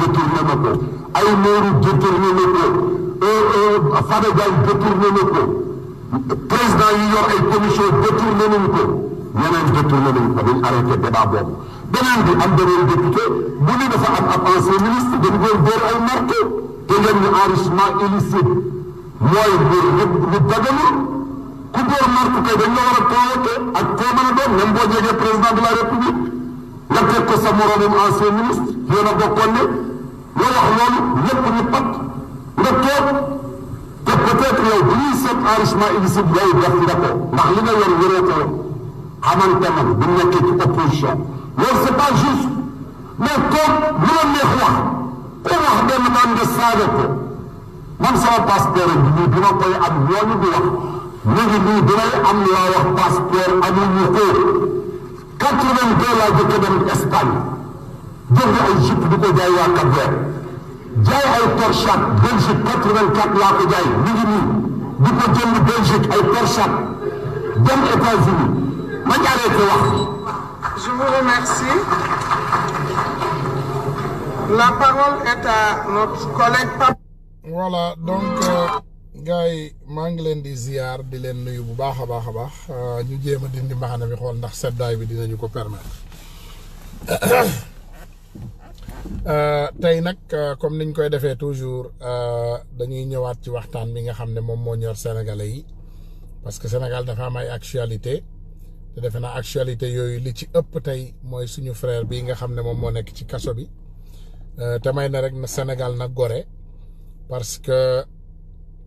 détourné na ko ay Nooru détourné na ko Fada Diagne détourné na ko président yi yor ay commission détourné nañu ko ñeneen détourné nañu ko dañ arrêté débat boobu beneen bi am beneen député bu ni dafa am ab ancien ministre dañu koy dóor ay marque te ngeen ni enrichissement illicite mooy lu daganul ku dóor marque kay dañ la war a convoqué ak koo mën a doon même boo jegee président de la république nga teg ko sa moromum ancien ministre yéen a bokkoon ne nga wax loolu lépp ñu pat nga toog te peut-être yow bu ñuy seet enrichissement illicite yow def nga ko ndax li nga yor wéree ko xamante man bu nekkee ci opposition loolu c'est pas juste mais toog lu la neex wax ku wax benn man nga saaga ko man sama passeport bi ma koy am ñooñu di wax ñu ngi nii dinay am laa wax passeport amuñu ko 82 laa jëkk dem Espagne jënd ay jupe di ko jaay waa Cap-Vert jaay ay Porsche Belgique 84 laa ko jaay mi ngi nii di ko jënd Belgique ay Porsche dem États-Unis ma jaaree ko wax. Je vous remercie. La parole est à notre collègue Pape. Voilà donc gars yi maa ngi leen di ziar di leen nuyu bu baax a baax ñu jéem a dindi mbaxana bi xool ndax seddaay bi dinañu ko permettre tey nag comme niñ koy defee toujours dañuy ñëwaat ci waxtaan bi nga xam ne moom moo ñor sénégalais yi parce que Sénégal dafa am ay actualité te defe naa actualité yooyu li ci ëpp tey mooy suñu frère bi nga xam ne moom moo nekk ci kaso bi te may na rek na Sénégal nag gore parce que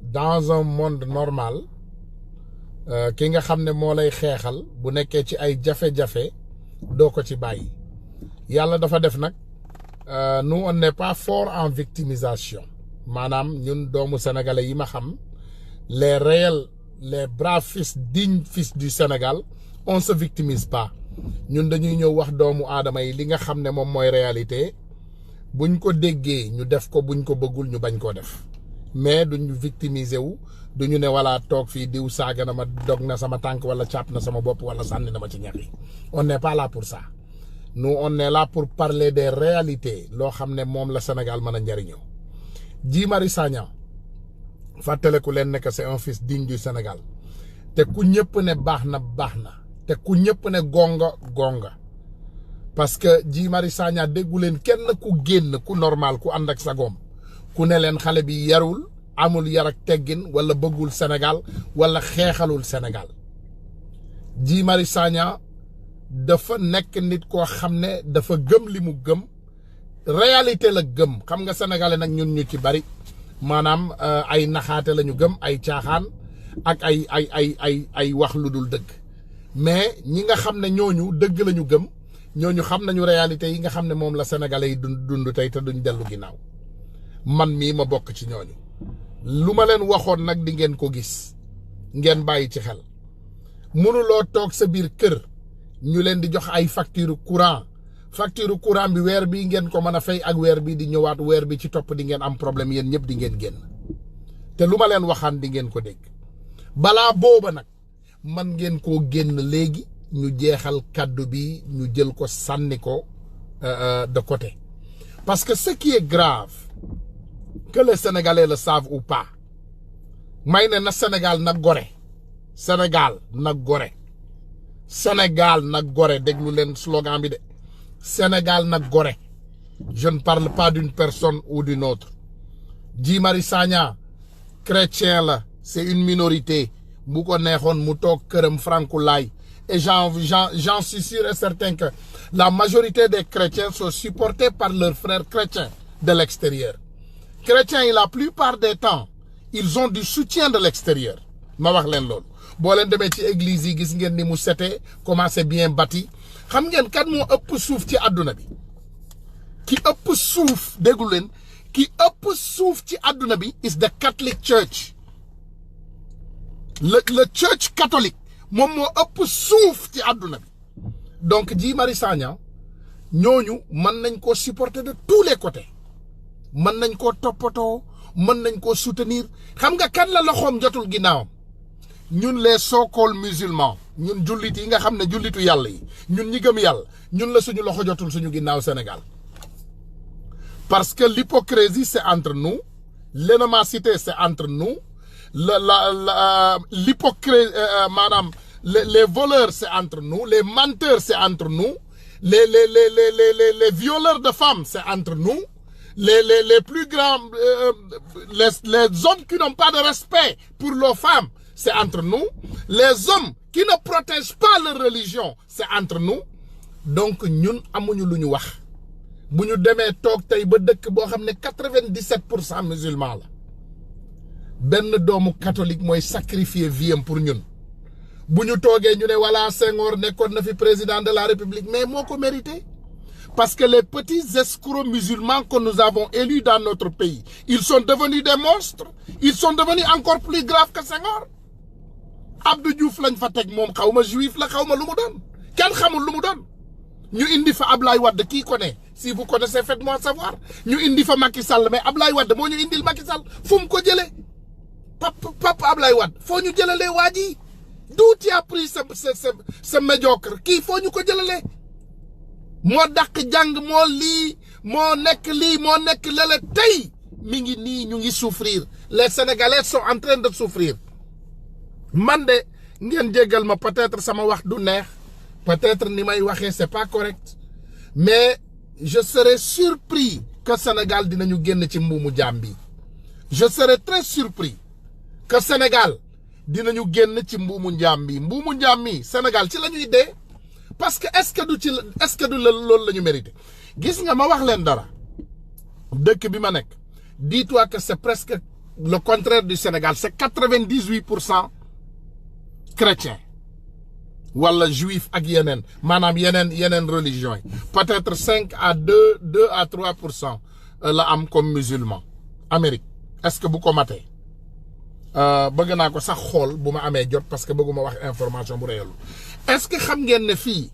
dans un monde normal ki nga xam ne moo lay xeexal bu nekkee ci ay jafe-jafe doo ko ci bàyyi yàlla dafa def nag nous on n'est pas fort en victimisation maanaam ñun doomu sénégalais yi ma xam les réels les braves fils dignes fils du Sénégal on se victimise pas ñun dañuy ñëw wax doomu aadama yi li nga xam ne moom mooy réalité buñ ko déggee ñu def ko buñ ko bëggul ñu bañ koo def mais duñu victimiser wu duñu ne wala toog fii diw saaga na ma dog na sama tànk wala càpp na sama bopp wala sànni na ma ci ñax yi on n'est pas là pour ça nous on est là pour parler des réalités loo xam ne moom la Sénégal mën a njariñoo Guy Marius Sagna fàttaleku leen ne que c'est un fils digne du Sénégal te ku ñëpp ne baax na te ku ñëpp ne gonga parce que Guy Marius Sagna déggu leen kenn ku génn ku normal ku ànd ak sagoom ku ne leen xale bi yarul amul yar ak teggin wala bëggul Sénégal wala xeexalul Sénégal Guy Marius Sagna dafa nekk nit koo xam ne dafa gëm li mu gëm réalité la gëm xam nga sénégalais nag ñun ñu ci bari maanaam ay naxaate la ñu gëm ay caaxaan ak ay wax lu dul dëgg mais ñi nga xam ne ñooñu dëgg la ñu gëm ñooñu xam nañu réalité yi nga xam ne moom la sénégalais yi dund tey te duñ dellu ginnaaw man mii ma bokk ci ñooñu lu ma leen waxoon nag di ngeen ko gis ngeen bàyyi ci xel mënuloo toog sa biir kër ñu leen di jox ay facture courant bi weer bii ngeen ko mën a fay ak weer bii di ñëwaat weer bi ci topp di ngeen am problème yéen ñëpp di ngeen génn te lu ma leen waxaan di ngeen ko dégg balaa booba nag man ngeen koo génn léegi ñu jeexal kàddu bi ñu jël ko sànni ko de côté parce que ce qui est grave que les Sénégalais le savent ou pas may ne na Sénégal nag gore Sénégal nag gore déglu leen slogan bi de Sénégal nag gore je ne parle pas d'une personne ou d'une autre Guy Marius Sagna chrétien la c'est une minorité bu ko neexoon mu toog këram Francoulaye et j'en suis sûr et certain que la majorité des chrétiens sont supportés par leurs frères chrétiens de l'extérieur chrétiens yi la plupart des temps ils ont du soutien de l'extérieur ma wax leen loolu boo leen demee ci église yi gis ngeen ni mu setee comment c'est bien bâti xam ngeen kan moo ëpp suuf ci àdduna bi ki ëpp suuf déggu leen ki ëpp suuf ci àdduna bi is the Catholic Church le church catholique moom moo ëpp suuf ci àdduna bi donc Guy Marius Sagna ñooñu mën nañ koo supporter de tous les côtés mën nañ koo toppatoo mën nañ koo soutenir xam nga kan la loxoom jotul ginnaawam ñun les so-called musulmans ñun jullit yi nga xam ne jullitu yàlla yi ñun ñi gëm yàlla ñun la suñu loxo jotul suñu ginnaaw Sénégal Parce que l'hypocrisie, c'est entre nous. L'énomacité, c'est entre nous. L'hypocrisie, madame, les voleurs, c'est entre nous. Les menteurs, c'est entre nous. Les violeurs de femmes, c'est entre nous. Les plus grands, les hommes qui n'ont pas de respect pour leurs femmes, c'est entre nous. Les hommes qui ne protègent pas leur religion, c'est entre nous. Donc, nous, amuñu luñu wax. Bu ñu démé tok tay ba dëkk bo xamné 97% musulmans la. Ben doomu catholique moy sacrifier vie pour ñun. Bu ñu togué ñu né wala Senghor nekkon na fi président de la République, mais moko mérité. Parce que les petits escrocs musulmans que nous avons élus dans notre pays, ils sont devenus des monstres. Ils sont devenus encore plus graves que Senghor. Abdou Diouf lañ fa tek mom xawma juif la xawma lu mu doon. Kenn xamul lu mu doon. Ñu indi fa Ablaye Wade qui connaît. Si vous connaissez, faites-moi savoir. Ñu indi fa Macky Sall, mais Ablaye Wade mo ñu indil Macky Sall. Fu mu ko jëlé? Papa Ablaye Wade, fo ñu jëlalé waji. D'où tu as pris ce médiocre? Qui faut ñu ko jëlalé? Mo dak jang mo li, mo nek li, mo nek lele tay. Mi ngi ni ñu ngi souffrir. Les Sénégalais sont en train de souffrir. Man de ngeen jéggal ma peut-être sama wax du neex. Peut-être ni may waxé c'est pas correct. Mais je serais surpris que Sénégal dinañu génn ci mbuumu jaam bi. Je serais très surpris que Sénégal dinañu génn ci mbuumu jaam bi. Mbuumu jaam mi Sénégal ci lañuy dé. Parce que est-ce que du loolu lañu mérité. Gis nga ma wax leen dara. Dëkk bi ma nekk. Dis-toi que c'est presque le contraire du Sénégal. C'est 98% chrétiens. Wala juif ak yenen manam yenen religion yi peut-être 5 à 2 à 3% la am comme musulman Amérique est-ce que bu ko maté bëgg naa ko sax xool bu ma amee jot parce que bëgguma wax information bu réelu est-ce que xam ngeen ne fii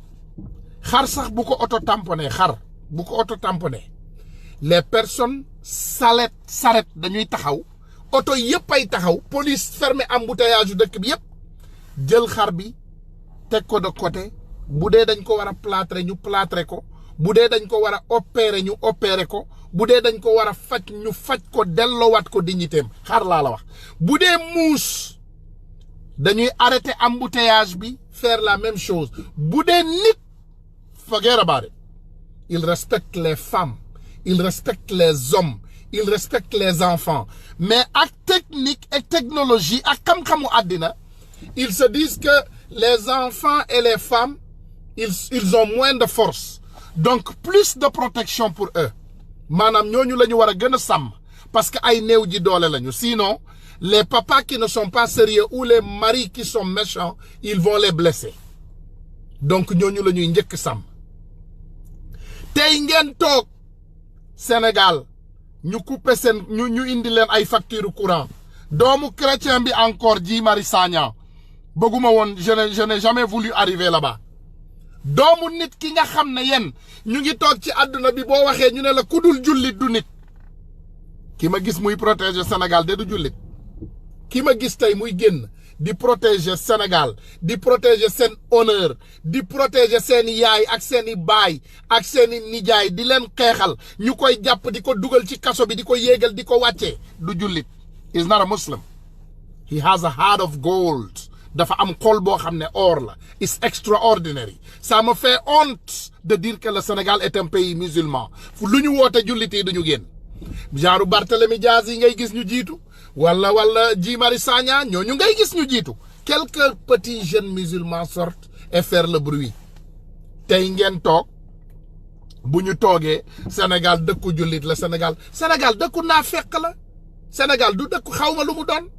xar sax bu ko auto tamponné xar bu ko auto tamponné les personnes saret dañuy taxaw auto yëpp ay taxaw police fermé embouteillage yu dëkk bi yëpp jël xar bi teg ko de côté bu dee dañ ko war a plâtrer ñu plâtrer ko bu dee dañ ko war a opérer ñu opérer ko bu dee dañ ko war a faj ñu faj ko delloowaat ko dignitéem xar laa la wax bu dee muus dañuy arrêter embouteillage bi faire la même chose bu dee nit forget about it. Ils respectent les femmes, ils respectent les hommes, ils respectent les enfants, mais ak technique et technologie ak xam-xamu àddina ils se disent que les enfants et les femmes, ils ont moins de force. Donc, plus de protection pour eux. Manam ñooñu lañu wara gëna sam parce que ay néew ji doole lañu. Sinon, les papas qui ne sont pas sérieux ou les maris qui sont méchants, ils vont les blesser. Donc ñooñu lañuy ñëk sam. Tay ngeen tok Sénégal ñu couper sen ñu indi len ay facture courant. Doomu chrétien bi encore Guy Marius Sagna. Bëgguma woon je n'ai jamais voulu arriver là-bas. Doomu nit ki nga xam ne yéen ñu ngi toog ci àdduna bi boo waxee ñu ne la ku dul jullit du nit. Ki ma gis muy protéger Sénégal de du jullit. Ki ma gis tey muy génn di protéger Sénégal di protéger seen honneur di protéger seeni yaay ak seeni baay ak seeni nijaay di leen xeexal ñu koy jàpp di ko dugal ci kaso bi di ko yéegal di ko wàccee du jullit. He is not a Muslim. He has a heart of gold. Dafa am xol boo xam ne or la. It's extraordinary. Ça me fait honte de dire que le Sénégal est un pays musulman. Fu lu ñu woote jullit yi duñu génn. Genre Barthélémy Diaz yi ngay gis ñu jiitu. Wala Guy Marius Sagna ñooñu ngay gis ñu jiitu. Quelques petits jeunes musulmans sortent et faire le bruit. Tey ngeen toog bu ñu toogee Sénégal dëkku jullit la Sénégal dëkku naafeq la. Sénégal du dëkku xawma lu mu doon.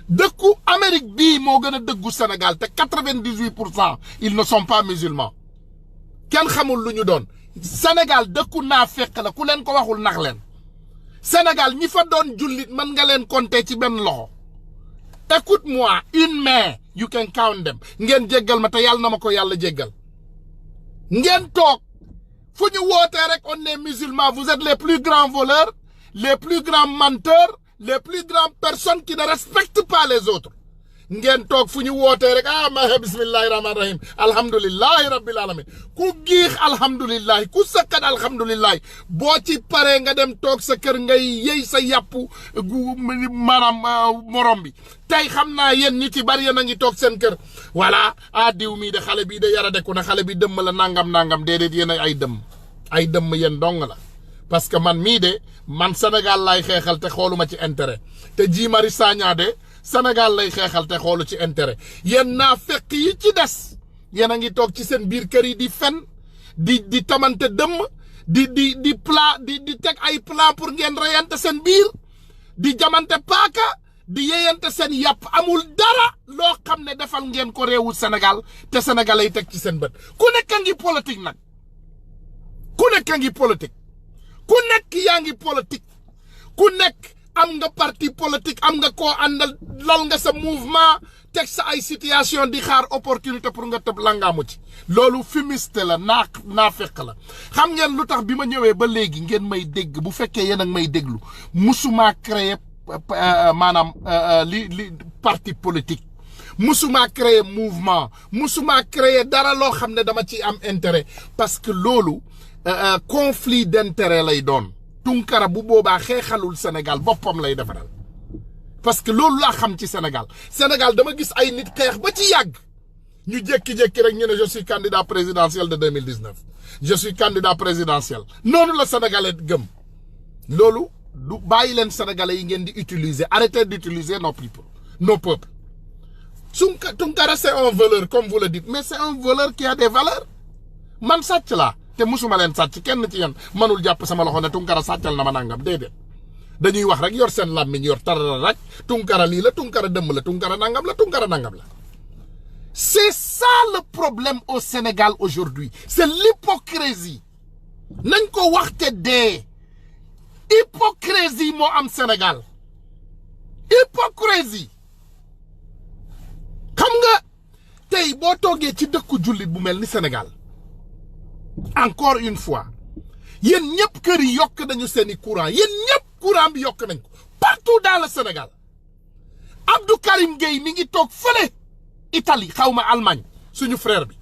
Dëkku Amérique bii moo gën a dëggu Sénégal te 98% ils ne sont pas musulmans. Kenn xamul lu ñu doon. Sénégal dëkku naafeq la ku leen ko waxul nax leen. Sénégal ñi fa doon jullit mën nga leen compter ci benn loxo. Écoute-moi, une main, you can count them. Ngeen jéggal ma te yàlla na ma ko yàlla jéggal. Ngeen toog fu ñu wootee rek on est musulmans, vous êtes les plus grands voleurs, les plus grands menteurs, les plus grandes personnes qui ne respectent pas les autres. ngeen toog fu ñu wootee rek ma bismillahi rahmaani rahim alhamdulillahi rabbil alamin ku giix alhamdulillahi ku sakkat alhamdulillahi boo ci paree nga dem toog sa kër ngay yëy sa yàpp maanaam morom bi tey xam naa yéen ñi ci bari yéen a ngi toog seen kër voilà diw mii de xale bii de yara deku na xale bi dëmm la nangam déedéet yéen ay dëmm yéen dong la parce que man mii de man Sénégal lay xeexal te xooluma ci intérêt te Guy Marius Sagna de Sénégal lay xeexal te xoolu ci intérêt yéen naa fekk yi ci des yéen a ngi toog ci seen biir kër yi di fen di tamante dëmm di plan di teg ay plan pour ngeen reyante seen biir di jamante paaka di yeyante seen yàpp amul dara loo xam ne defal ngeen ko réewu Sénégal te Sénégal ay teg ci seen bët ku nekk a ngi politique nag ku nekk a ngi politique ku nekk yaa ngi politique ku nekk am nga parti politique am nga koo àndal lal nga sa mouvement teg sa ay situation di xaar opportunité pour nga tëb langaamu ci loolu fumiste la naa fekk la xam ngeen lu tax bi ma ñëwee ba léegi ngeen may dégg bu fekkee yéen a may déglu musuma créer maanaam li parti politique musuma créer mouvement musuma créer dara loo xam ne dama ci am intérêt parce que loolu conflit d'intérêt lay doon Tunkara bu boobaa xeexalul Sénégal boppam lay defaral parce que loolu laa xam ci Sénégal dama gis ay nit xeex ba ci yàgg ñu jékki-jékki rek ñu ne je suis candidat présidentiel de 2019 je suis candidat présidentiel noonu la Sénégalais gëm loolu du bàyyi leen Sénégalais yi ngeen di utiliser arrêtez d'utiliser nos peuples Tunkara c'est un voleur comme vous le dites mais c'est un voleur qui a des valeurs man sàcc laa te musuma leen sàcc kenn ci yéen mënul jàpp sama loxo ne Tunkara sàccal na ma nangam déedéet dañuy wax rek yor seen làmmiñ yor tarara rek Tunkara lii la Tunkara dëmm la Tunkara nangam la c'est ça le problème au Sénégal aujourd'hui c'est l'hypocrisie nañ ko waxte dee hypocrisie moo am Sénégal hypocrisie xam nga tey boo toogee ci dëkku jullit bu mel ni Sénégal encore une fois yéen ñëpp kër yi yokk nañu seeni courant yéen ñëpp courant bi yokk nañ ko partout dans le Sénégal Abdou Karim Gueye mi ngi toog fële Italie xawma Allemagne suñu frère bi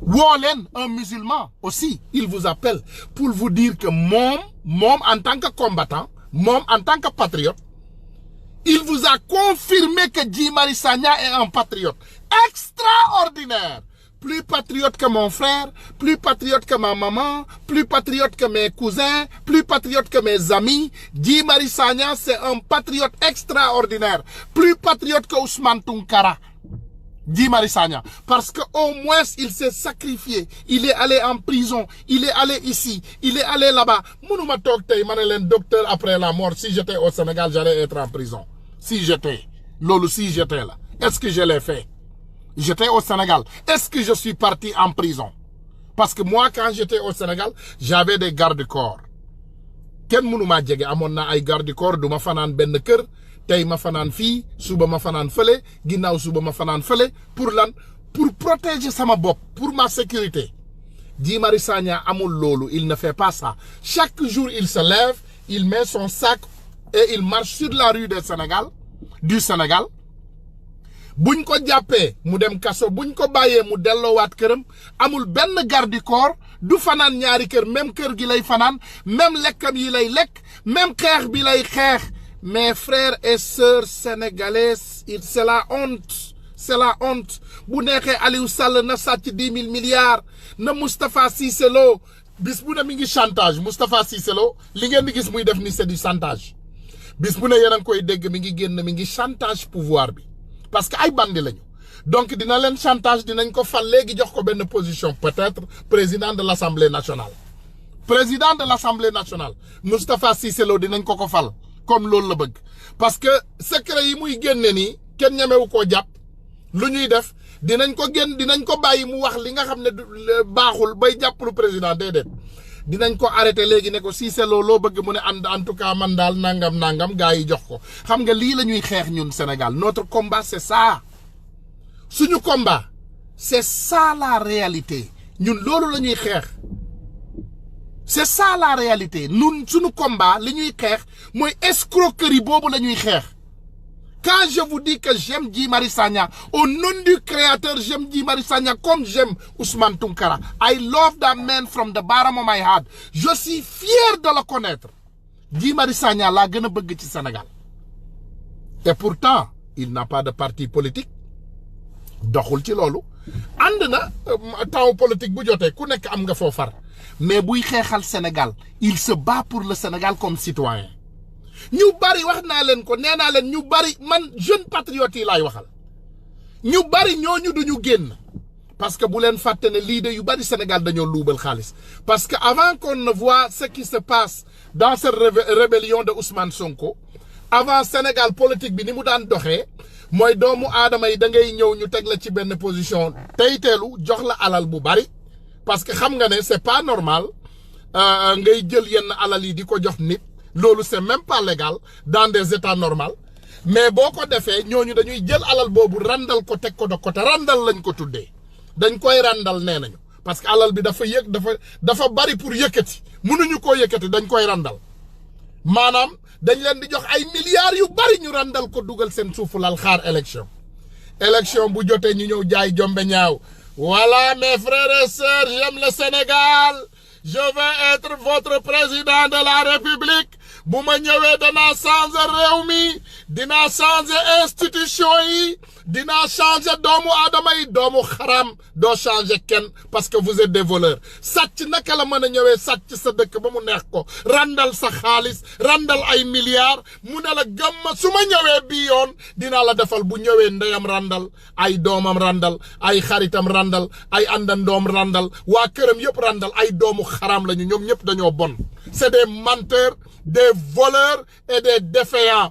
woo leen un musulman aussi il vous appelle pour vous dire que moom en tant que combattant moom en tant que patriote il vous a confirmé que Guy Marius Sagna est un patriote extraordinaire. Plus patriote que mon frère, plus patriote que ma maman, plus patriote que mes cousins, plus patriote que mes amis. Guy Marius Sagna, c'est un patriote extraordinaire. Plus patriote que Ousmane Tunkara. Guy Marius Sagna. Parce qu'au moins, il s'est sacrifié. Il est allé en prison. Il est allé ici. Il est allé là-bas. Mounouma Tokte, Manelen, docteur après la mort. Si j'étais au Sénégal, j'allais être en prison. Si j'étais. Lolo, si j'étais là. Est-ce que je l'ai fait? J'étais au Sénégal. Est-ce que je suis parti en prison? Parce que moi, quand j'étais au Sénégal, j'avais des gardes-corps. Ken mounouma djege amonna ay garde-corps duma fanan ben kër tay ma fanan fi suba ma fanan fele ginnaw suba ma fanan fele pour lan pour protéger sama bop pour ma sécurité. Guy Marius Sagna amul lolu, il ne fait pas ça. Chaque jour il se lève, il met son sac et il marche sur la rue du Sénégal. Buñ ko jappé mu dem kasso buñ ko bayé mu dellowaat kërëm amul benn garde corps du fanaan ñaari kër même kër gi lay fanaan même lekkam yi lay lekk même xeex bi lay xeex. Mes frères et sœurs sénégalais, c'est la honte bu neexee Aliou Sall na sàcc 10 000 milliards na Moustapha Cissé Lo bis bu ne mi ngi chantage Moustapha Cissé Lo li ngeen di gis muy def ni c'est du chantage bis bu ne yéen a ngi koy dégg mi ngi génn mi ngi chantage pouvoir bi parce que ay bandi lañu donc dina leen chantage dinañ ko fal léegi jox ko benn position peut-être président de l'Assemblée nationale Moustapha Cissé Lo dinañ ko fal comme loolu la bëgg parce que secret yi muy génne nii kenn ñemewu koo jàpp lu ñuy def dinañ ko bàyyi mu wax li nga xam ne baaxul bay jàppalu président déedéet dinañ ko arrêté léegi ne ko Cissé Lo loo bëgg mu ne en tout cas man daal nangam gaa yi jox ko xam nga lii la ñuy xeex ñun Sénégal notre combat c'est ça suñu combat c'est ça la réalité ñun loolu la ñuy xeex c'est ça la réalité ñun suñu combat li ñuy xeex mooy escroquerie boobu la ñuy xeex quand je vous dis que j'aime Guy Marius Sagna, au nom du créateur, j'aime Guy Marius Sagna comme j'aime Ousmane Tounkara. I love that man from the bottom of my heart. Je suis fier de le connaître. Guy Marius Sagna laa gën a bëgg ci Sénégal. Et pourtant, il n'a pas de parti politique. Doxul ci loolu. ànd na temps politique bu jotee ku nekk am nga foo far. Mais buy xeexal Sénégal, il se bat pour le Sénégal comme citoyen. ñu bari wax naa leen ko nee naa leen ñu bari man jeune patriote yi laay waxal ñu bari ñooñu duñu génn parce que bu leen fàtte ne lii de yu bari Sénégal dañoo luubal xaalis parce que avant qu'on ne voit ce qui se passe dans cette rébellion de Ousmane Sonko avant Sénégal politique bi ni mu daan doxee mooy doomu aadama yi da ngay ñëw ñu teg la ci benn position teyteelu jox la alal bu bari parce que xam nga ne c'est pas normal ngay jël yenn alal yi di ko jox nit. Loolu c'est même pas légal dans des états normaux mais boo ko defee ñooñu dañuy jël alal boobu randal ko teg ko de côté randal lañ ko tuddee dañ koy randal nee nañu parce que alal bi dafa dafa bari pour yëkkati mënuñu koo yëkkati dañ koy randal maanaam dañ leen di jox ay milliards yu bari ñu randal ko dugal seen suufu lal xaar élection bu jotee ñu ñëw jaay jombe ñaaw voilà mes frères et sœurs j'aime le Sénégal je vais être votre président de la République bu ma ñëwee danaa changer réew mi dinaa changer institution yi dinaa changer doomu aadama yi doomu xaram doo changer kenn parce que vous êtes des voleurs sàcc naka la mën a ñëwee sàcc sa dëkk ba mu neex ko randal sa xaalis randal ay milliards mu ne la gàmma su ma ñëwee bii yoon dinaa la defal bu ñëwee ndeyam randal ay doomam randal ay xaritam randal ay àndandoom randal waa këram yëpp randal ay doomu xaram lañu ñoom ñëpp dañoo bon c'est des menteurs des voleurs et des défaillants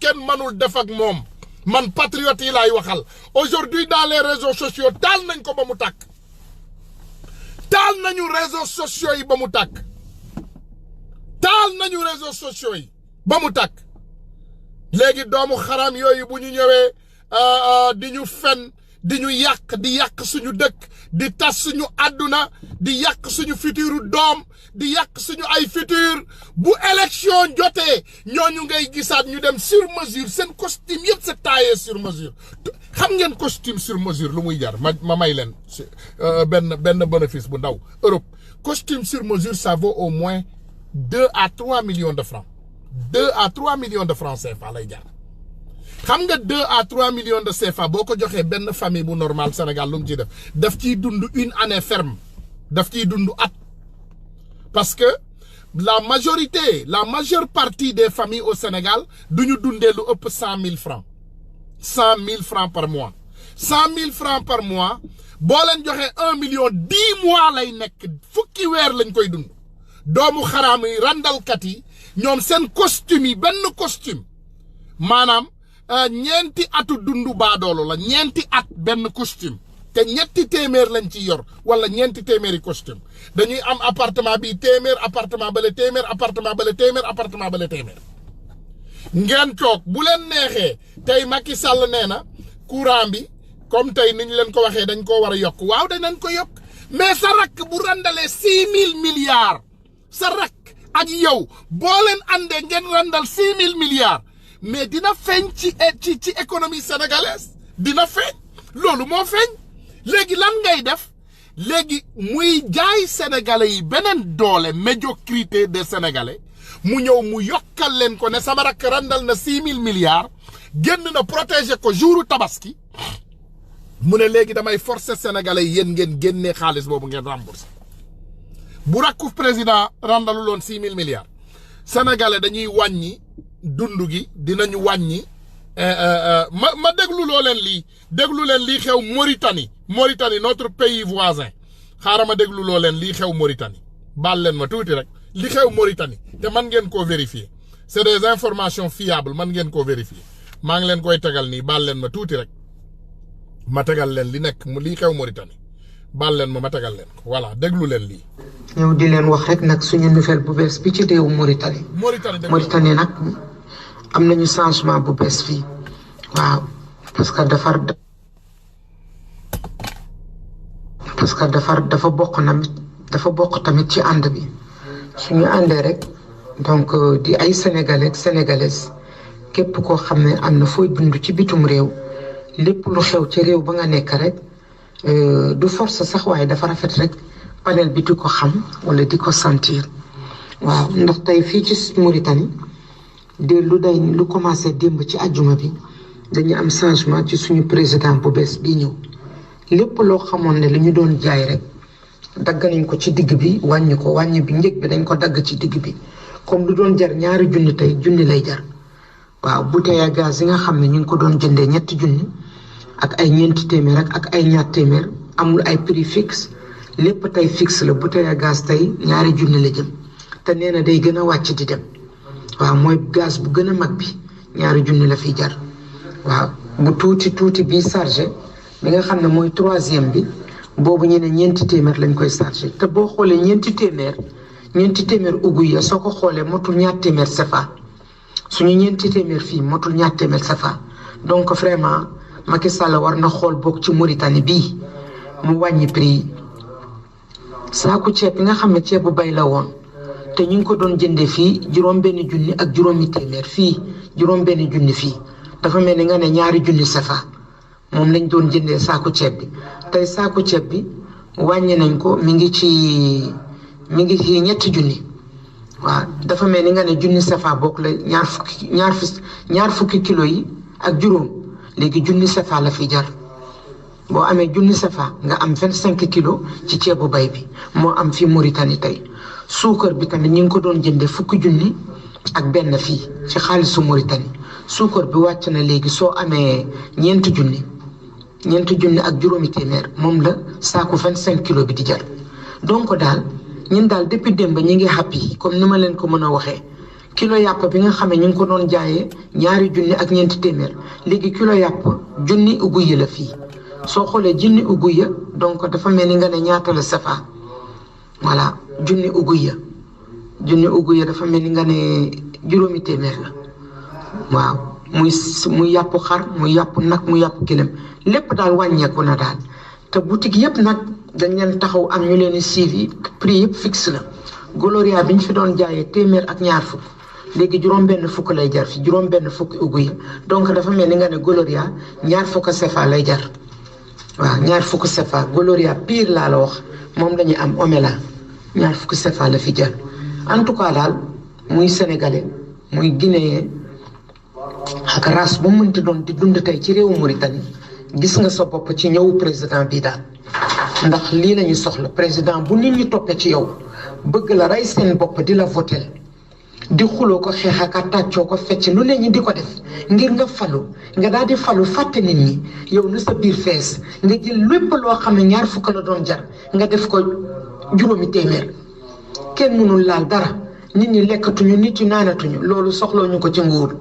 kenn mënul def ak moom man patriote yi laay waxal aujourd'hui dans les réseaux sociaux taal nañ ko ba mu tàkk taal nañu réseaux sociaux yi ba mu tàkk taal nañu réseaux sociaux yi ba mu tàkk léegi doomu xaram yooyu bu ñu ñëwee di ñu fen di ñu yàq di yàq suñu dëkk di tas suñu àdduna di yàq suñu futuru doom di yàq suñu ay futur bu élection jotee ñooñu ngay gisaat ñu dem sur mesure seen costume yëpp c'est taillé sur mesure xam ngeen costume sur mesure lu muy jar ma may leen benn bénéfice bu ndaw Europe costume sur mesure ça vaut au moins 2 à 3 millions de francs 2 à 3 millions de francs CFA lay jar xam nga 2 à 3 millions de CFA boo ko joxee benn famille bu normal Sénégal lu mu ciy daf ciy dund une année ferme daf ciy dund at parce que la majeure partie des familles au Sénégal duñu dundee lu ëpp 100 000 francs 100 000 francs par mois 100 000 francs par mois boo leen joxee 1 million 10 mois lay nekk fukki weer lañ koy dund doomu xaraam yi randalkat yi ñoom seen costume yi benn costume maanaam ñeenti atu dundu baadoolo la ñeenti at benn costume te ñetti téeméer lañ ci yor wala ñeenti téeméeri costume dañuy am appartement bi téeméer appartement bale téeméer appartement bale téeméer appartement bale téeméer ngeen toog bu leen neexee tey Macky Sall nee na courant bi comme tey ni ñu leen ko waxee dañ koo war a yokk waaw dañ ko yokk mais sa rakk bu randalee 6 000 milliards sa rakk ak yow boo leen àndee ngeen randal 6 000 milliards mais dina feeñ ci économie sénégalaise dina feeñ loolu moo feeñ léegi lan ngay def léegi muy jaay sénégalais yi beneen doole médiocrité des sénégalais mu ñëw mu yokkal leen ko ne sama rakk randal na 6 000 milliards génn na protéger ko jouru tabaski mu ne léegi damay forcer sénégalais yi yéen ngeen génnee xaalis boobu ngeen rembourser bu rakku président randalu loon 6 000 milliards sénégalais dañuy wàññi dund gi dinañu wàññi ma déglu leen lii xew Mauritanie notre pays voisin xaaral ma déglu loo leen lii xew Mauritanie baal leen ma tuuti rek li xew Mauritanie te man ngeen koo vérifier c'est des informations fiables man ngeen koo vérifier maa ngi leen koy tegal nii baal leen ma tuuti rek ma tegal leen li nekk lii xew Mauritanie baal leen ma tegal leen ko voilà déglu leen lii. ñëw di leen wax rek nag suñu nouvelle bu bees bi ci réewu Mauritanie. Mauritanie nag am nañu changement bu bees fii waaw parce que dafa bokk tamit ci ànd bi suñu àndee rek donc di ay sénégalais sénégalaises képp koo xam ne am na fooy dund ci bitum réew lépp lu xew ci réew ba nga nekk rek du force sax waaye dafa rafet rek panel bi di ko xam wala di ko sentir waaw ndax tey fii ci Mauritanie de lu commencé démb ci àjjuma bi dañu am changement ci suñu président bu bees bii ñëw lépp loo xamoon ne li ñu doon jaay rek dagg nañ ko ci digg bi wàññi bi njëg bi dañ ko dagg ci digg bi comme lu doon jar ñaari junni tey junni lay jar waaw bouteille à gaz yi nga xam ne ñu ngi ko doon jëndee ñetti junni ak ay ñeenti téeméer ak ay ñaar téeméer amul ay prix fixe lépp tey fixe la bouteille à gaz tey ñaari junni la jëm te nee na day gën a wàcc di dem waaw mooy gaz bu gën a mag bi ñaari junni la fiy jar waaw bu tuuti bii chargé bi nga xam ne mooy 3e bi boobu ñu ne ñeenti téeméer lañ koy chargé te boo xoolee ñeenti téeméer ugu ya soo ko xoolee motul ñaar téeméer CFA suñu ñeenti téeméer fii motul ñaar téeméer CFA donc vraiment Macky Sall war na xool boog ci Mauritanie bii mu wàññi prix yi saaku ceeb bi nga xam ne ceeb bu bay la woon te ñu ngi ko doon jëndee fii juróom-benn junni ak juróomi téeméer fii juróom-benn junni fii dafa mel ni nga ne ñaari junni CFA moom lañ doon jëndee saaku ceeb bi tey saaku ceeb bi wàññi nañ ko mi ngi ci ñetti junni waaw dafa mel ni nga ne junni CFA bokk la ñaar fukki kilo yi ak juróom léegi junni CFA la fi jar boo amee junni CFA nga am 25 kilos ci ceebu bay bi moo am fi Mauritanie tey suukar bi tamit ñu ngi ko doon jëndee fukki junni ak benn fii ci xaalisu Mauritanie suukar bi wàcc na léegi soo amee ñeenti junni ak juróomi téeméer moom la saaku 25 kilos bi di jar donc daal ñun daal depuis démb ñi ngi happy comme ni ma leen ko mën a waxee kilo yàpp bi nga xam ne ñu ngi ko doon jaayee ñaari junni ak ñeenti téeméer léegi kilo yàpp junni ugu yi la fii soo xoolee junni ugu ya donc dafa mel ni nga ne ñaata la CFA voilà junni ugu ya dafa mel ni nga ne juróomi téeméer la waaw muy yàpp xar muy yàpp nag muy yàpp gëlëm lépp daal wàññeeku na daal te boutique yëpp nag dañ leen taxaw am ñu leen suivi prix yëpp fixe la Gloria bi ñu fi doon jaayee téeméer ak ñaar fukk léegi juróom-benn fukk lay jar fi juróom-benn fukki ugu ya donc dafa mel ni nga ne Gloria ñaar fukk CFA lay jar waaw ñaar fukk CFA Gloria pire laa la wax moom la ñu am Omela ñaar fukk CFA la fi jar en tout cas daal muy sénégalais muy guinéen ak race bu mu mënti doon di dund tey ci réewu Mauritanie gis nga sa bopp ci ñëw président bii daal ndax lii la ñu soxla président bu nit ñi toppee ci yow bëgg la rey seen bopp di la votel di xuloo ko xeex ak tàccoo ko fecc lu ne ñi di ko def ngir nga falu nga daal di falu fàtte nit ñi yow na sa biir fees nga jël lépp loo xam ne ñaar fukk la doon jar nga def ko juróomi téeméer kenn mënul laal dara nit ñi lekkatuñu nit ñi naanatuñu loolu soxloo ñu ko ci nguur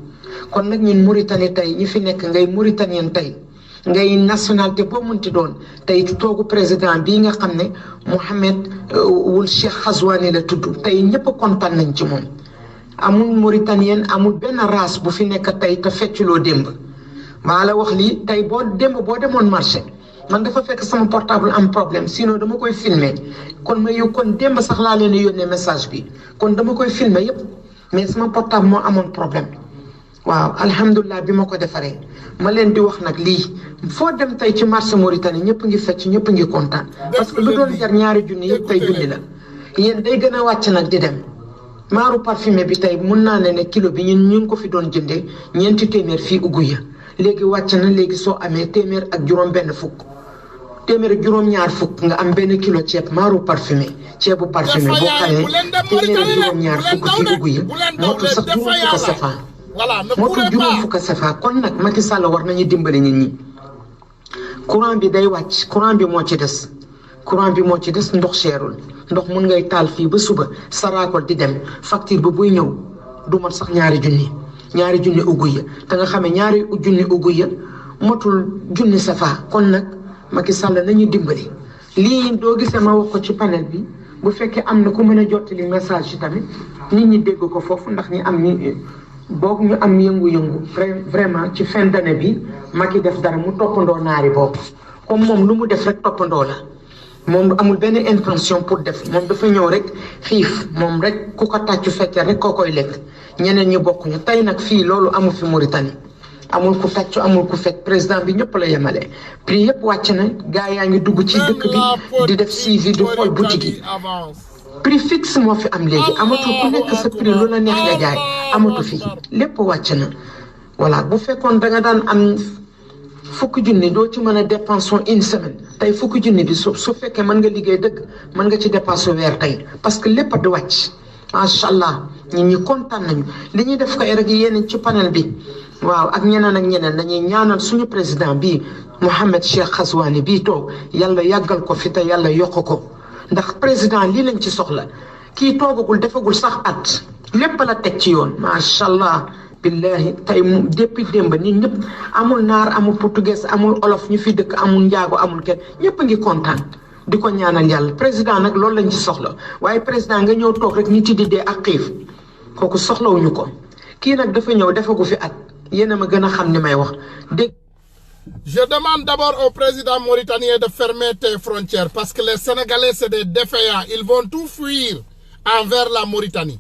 kon nag ñun Mauritanie tey ñi fi nekk ngay Mauritanien tey ngay nationalité boo mënti doon tey toogu président bii nga xam ne Mohamed wul Cheikh Ghazouani la tudd tey ñëpp kontaan nañ ci moom amul Mauritanien amul benn race bu fi nekk tey te fecculoo démb maa la wax lii tey boo demoon marché man dafa fekk sama portable am problème sinon dama koy filmer kon démb sax laa leen yónnee message bi kon dama koy filmer yépp mais sama portable moo amoon problème waaw alhamdulilah bi ma ko defaree ma leen di wax nag lii foo dem tey ci marché Mauritanie ñëpp ngi fecc ñëpp ngi kontaan parce que lu doon jar ñaari junni yëpp tey junni la yéen day gën a wàcc nag di dem maaru parfumé bi tey mun naa ne kilo bi ñu ngi ko fi doon jëndee ñeenti téeméer fii ugu ya léegi wàcc na léegi soo amee téeméer ak juróom-benn fukk téeméer ak juróom-ñaar fukk nga am benn kilo ceeb maaru parfumé ceebu parfumé boo xamee téeméer ak juróom-ñaar fukk fii ugu ya motul sax juróom fukk CFA motul juróom fukk CFA kon nag Macky Sall war nañu dimbali nit ñi courant bi day wàcc courant bi moo ci des ndox seerul ndox mun ngay taal fii ba suba saraakol di dem facture bi buy ñëw du mat sax ñaari junni ugu ya te nga xamee ñaari junni ugu ya motul junni CFA kon nag Macky Sall nañu dimbali lii doo gisee ma wax ko ci panel bi bu fekkee am na ku mën a jottali message yi tamit nit ñi dégg ko foofu ndax ñu am yëngu-yëngu vraiment ci fin d'année bi Macky def dara mu toppandoo naari boobu comme moom lu mu def rek toppandoo la moom amul benn intention pour def moom dafa ñëw rek xiif moom rek ku ko tàccu fekkee rek koo koy lekk ñeneen ñi bokkuñu tey nag fii loolu amul fi Mauritanie amul ku tàccu amul ku fekk président bi ñëpp la yemale prix yëpp wàcc na gaa yaa ngi dugg ci dëkk bi di def suivi di xool boutique yi prix fixe moo fi am léegi amatu ku nekk sa prix lu la neex nga jaay amatu fi lépp wàcc na voilà bu fekkoon da nga daan am fukki junni doo ci mën a dépenser une semaine tey fukki junni bi su fekkee mën nga liggéey dëgg mën nga ci dépenser weer tey parce que lépp di wàcc macha allah nit ñi kontaan nañu li ñuy def kay rek yéen ci panel bi waaw ak ñeneen dañuy ñaanal suñu président bii Mohamed Cheikh Ghazouani bii toog yàlla yàggal ko fi te yàlla yokk ko ndax président lii lañ ci soxla kii toogagul defagul sax at lépp la teg ci yoon macha allah. billahi tey depuis démb nit ñëpp amul naar amul portugais amul olof ñu fi dëkk amul njaago amul kenn ñëpp a ngi kontaan di ko ñaanal yàlla président nag loolu lañ ci soxla waaye président nga ñëw toog rek nit yi di dee ak xiif kooku soxlawuñu ko kii nag dafa ñëw defagu fi at yéen a ma gën a xam ni may wax dégg. Je demande d'abord au président mauritanien de fermer tes frontières parce que les Sénégalais c'est des défaillants ils vont tout fuir envers la Mauritanie.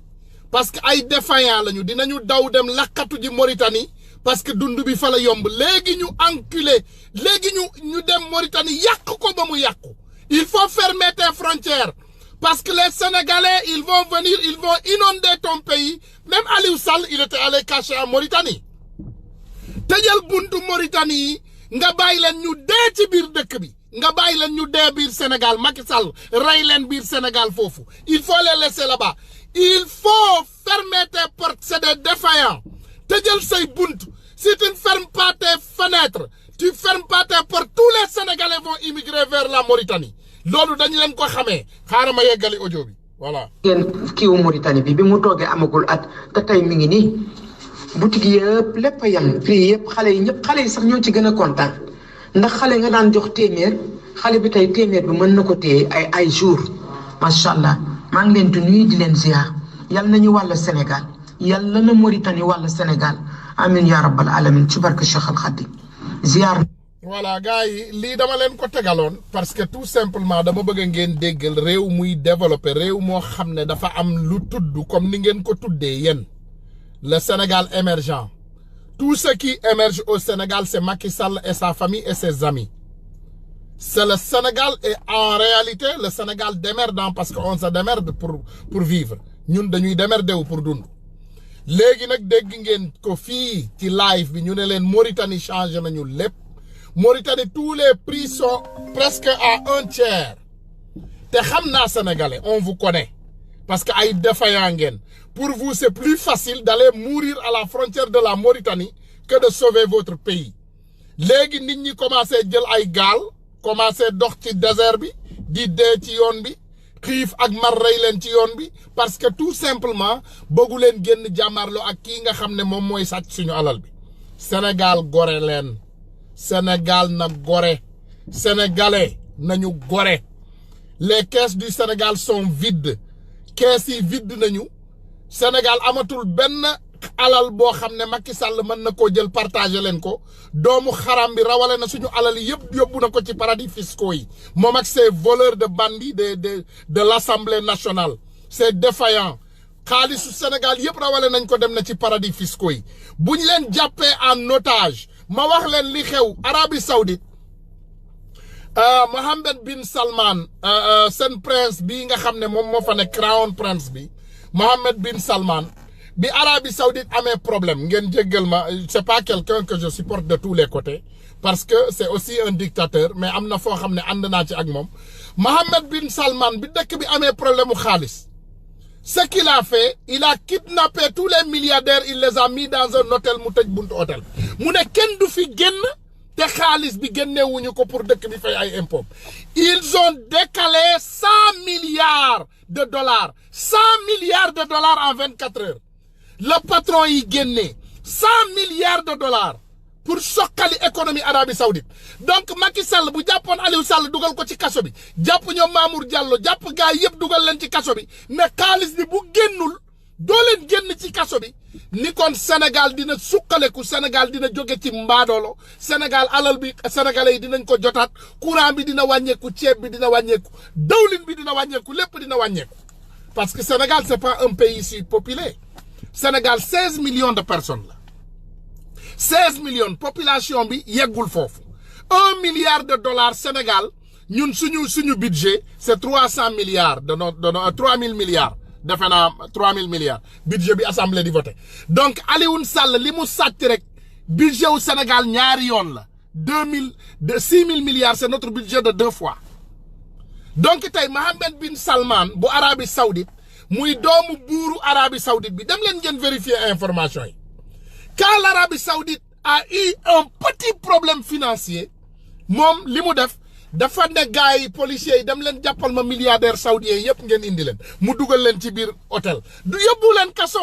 parce que ay défaillant lañu dinañu daw dem lakkatu ji Mauritanie parce que dund bi fa la yomb léegi ñu enculé léegi ñu dem Mauritanie yàq ko ba mu yàqu il faut fermer tes frontières parce que les Sénégalais ils vont venir ils vont inonder ton pays même Aliou Sall il était allé cacher en Mauritanie tëjal buntu Mauritanie nga bàyyi leen ñu dee ci biir dëkk bi nga bàyyi leen ñu dee biir Sénégal Macky Sall rey leen biir Sénégal foofu il faut les laisser là-bas il faut fermer tes portes c'est des défaillants tëjal say buntu si tu ne fermes pas tes fenêtres tu fermes pas tes portes tous les Sénégalais vont immigrer vers la Mauritanie loolu dañu leen ko xamee xaaral ma yeggali audio bi voilà. ngeen kiiwu Mauritanie bi mu toogee amagul at te tey mi ngi nii boutique yëpp lépp a yem prix yëpp xale yi ñëpp xale yi sax ñoo ci gën a kontaan ndax xale nga daan jox téeméer xale bi tey téeméer bi mën na ko téye ay jours macha allah maa ngi leen di nuyu di leen ziar yal nañu wàll Sénégal yàlla na Mauritanie wàll Sénégal amin ya rabbal alamin ci barke Cheikh Al Khadim ziar. voilà gars yi lii dama leen ko tegaloon parce que tout simplement dama bëgg ngeen déggal réew muy développé réew moo xam ne dafa am lu tudd comme ni ngeen ko tuddee yéen le Sénégal émergent tout ce qui émerge au Sénégal c'est Macky Sall et sa famille et ses amis c'est le Sénégal et en réalité le Sénégal démerdant parce que on se démerde pour vivre ñun dañuy démerder pour dund léegi nag dégg ngeen ko fii ci live bi ñu ne leen Mauritanie changé nañu lépp Mauritanie tous les prix sont presque à 1/3 te xam naa sénégalais on vous connaît parce que ay défaillant ngeen pour vous c'est plus facile d'aller mourir à la frontière de la Mauritanie que de sauver votre pays léegi nit ñi commencé jël ay gaal commencé dox ci désert bi di dee ci yoon bi xiif ak mar rey leen ci yoon bi parce que tout simplement bëggu leen génn jàmmarloo ak kii nga xam ne moom mooy sàcc suñu alal bi Sénégal gore leen Sénégal na gore sénégalais nañu gore les caisses du Sénégal sont vides caisses yi vide nañu Sénégal amatul benn alal boo xam ne Macky Sall mën na koo jël partager leen ko doomu xaram bi rawale na suñu alal yëpp yóbbu na ko ci paradis fiscaux yi moom ak ces voleurs de bandits de l'Assemblée nationale ces défaillants xaalisu Sénégal yëpp rawale nañ ko dem na ci paradis fiscaux yi buñ leen jàppee en otage ma wax leen li xew Arabie Saoudite Mohammed bin Salman seen prince bii nga xam ne moom moo fa ne crown prince bi Mohammed bin Salman bi Arabie Saoudite amee problème ngeen jéggal ma c'est pas quelqu'un que je supporte de tous les côtés parce que c'est aussi un dictateur mais am na foo xam ne ànd naa ci ak moom Mohammed bin Salman bi dëkk bi amee problème mu xaalis ce qu'il a fait il a kidnappé tous les milliardaires il les a mis dans un hôtel mu tëj buntu hôtel mu ne kenn du fi génn te xaalis bi génnewuñu ko pour dëkk bi fay ay impôts ils ont décalé 100 milliards de dollars 100 milliards de dollars en 24 heures le patron yi génnee 100 milliards de dollars pour soqali économie Arabie Saoudite donc Macky Sall bu jàppoon Aliou Sall dugal ko ci kaso bi jàpp ñoom Mamour Diallo jàpp gaa yëpp dugal leen ci kaso bi mais xaalis bi bu génnul doo leen génn ci kaso bi ni kon Sénégal dina suqaleku Sénégal dina jóge ci mbaadoolo Sénégal alal bi sénégalais yi dinañ ko jotaat courant bi dina wàññeeku ceeb bi dina wàññeeku dawlin bi dina wàññeeku lépp dina wàññeeku parce que Sénégal c'est pas un pays si populaire Sénégal 16 millions de personnes la 16 millions population bi yeggul foofu 1 milliard de dollars Sénégal ñun suñu budget c'est 300 milliards de 3000 milliards defe naa 3000 milliards budget bi assemblée di voté donc Alioune Sall li mu sàcc rek budget wu Sénégal ñaari yoon la 6000 milliards c'est notre budget de 2 fois donc tey Mohammed bin Salman bu Arabie Saoudite muy doomu buuru Arabie Saoudite bi dem leen ngeen vérifier information yi quand l'Arabie Saoudite a eu un petit problème financier moom li mu def dafa ne gars yi policiers yi dem leen jàppal ma milliardaires saoudiens yëpp ngeen indi leen mu dugal leen ci biir hôtel du yóbbu leen kaso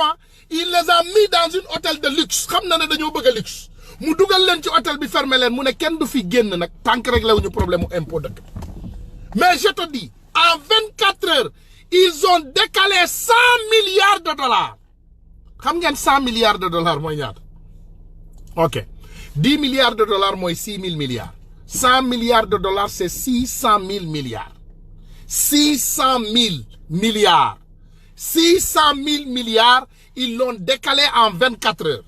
il les a mis dans une hôtel de luxe xam na ne dañoo bëgg a luxe mu dugal leen ci hôtel bi fermé leen mu ne kenn du fi génn nag tant que réglé wuñu problème mu impôt dëkk mais je te dis en 24 heures ils ont décalé 100 milliards de dollars xam ngeen 100 milliards de dollars mooy ñaata ok 10 milliards de dollars mooy 6000 milliards 100 milliards de dollars c'est 600 000 milliards 600 000 milliards 600 000 milliards ils l'ont décalé en 24 heures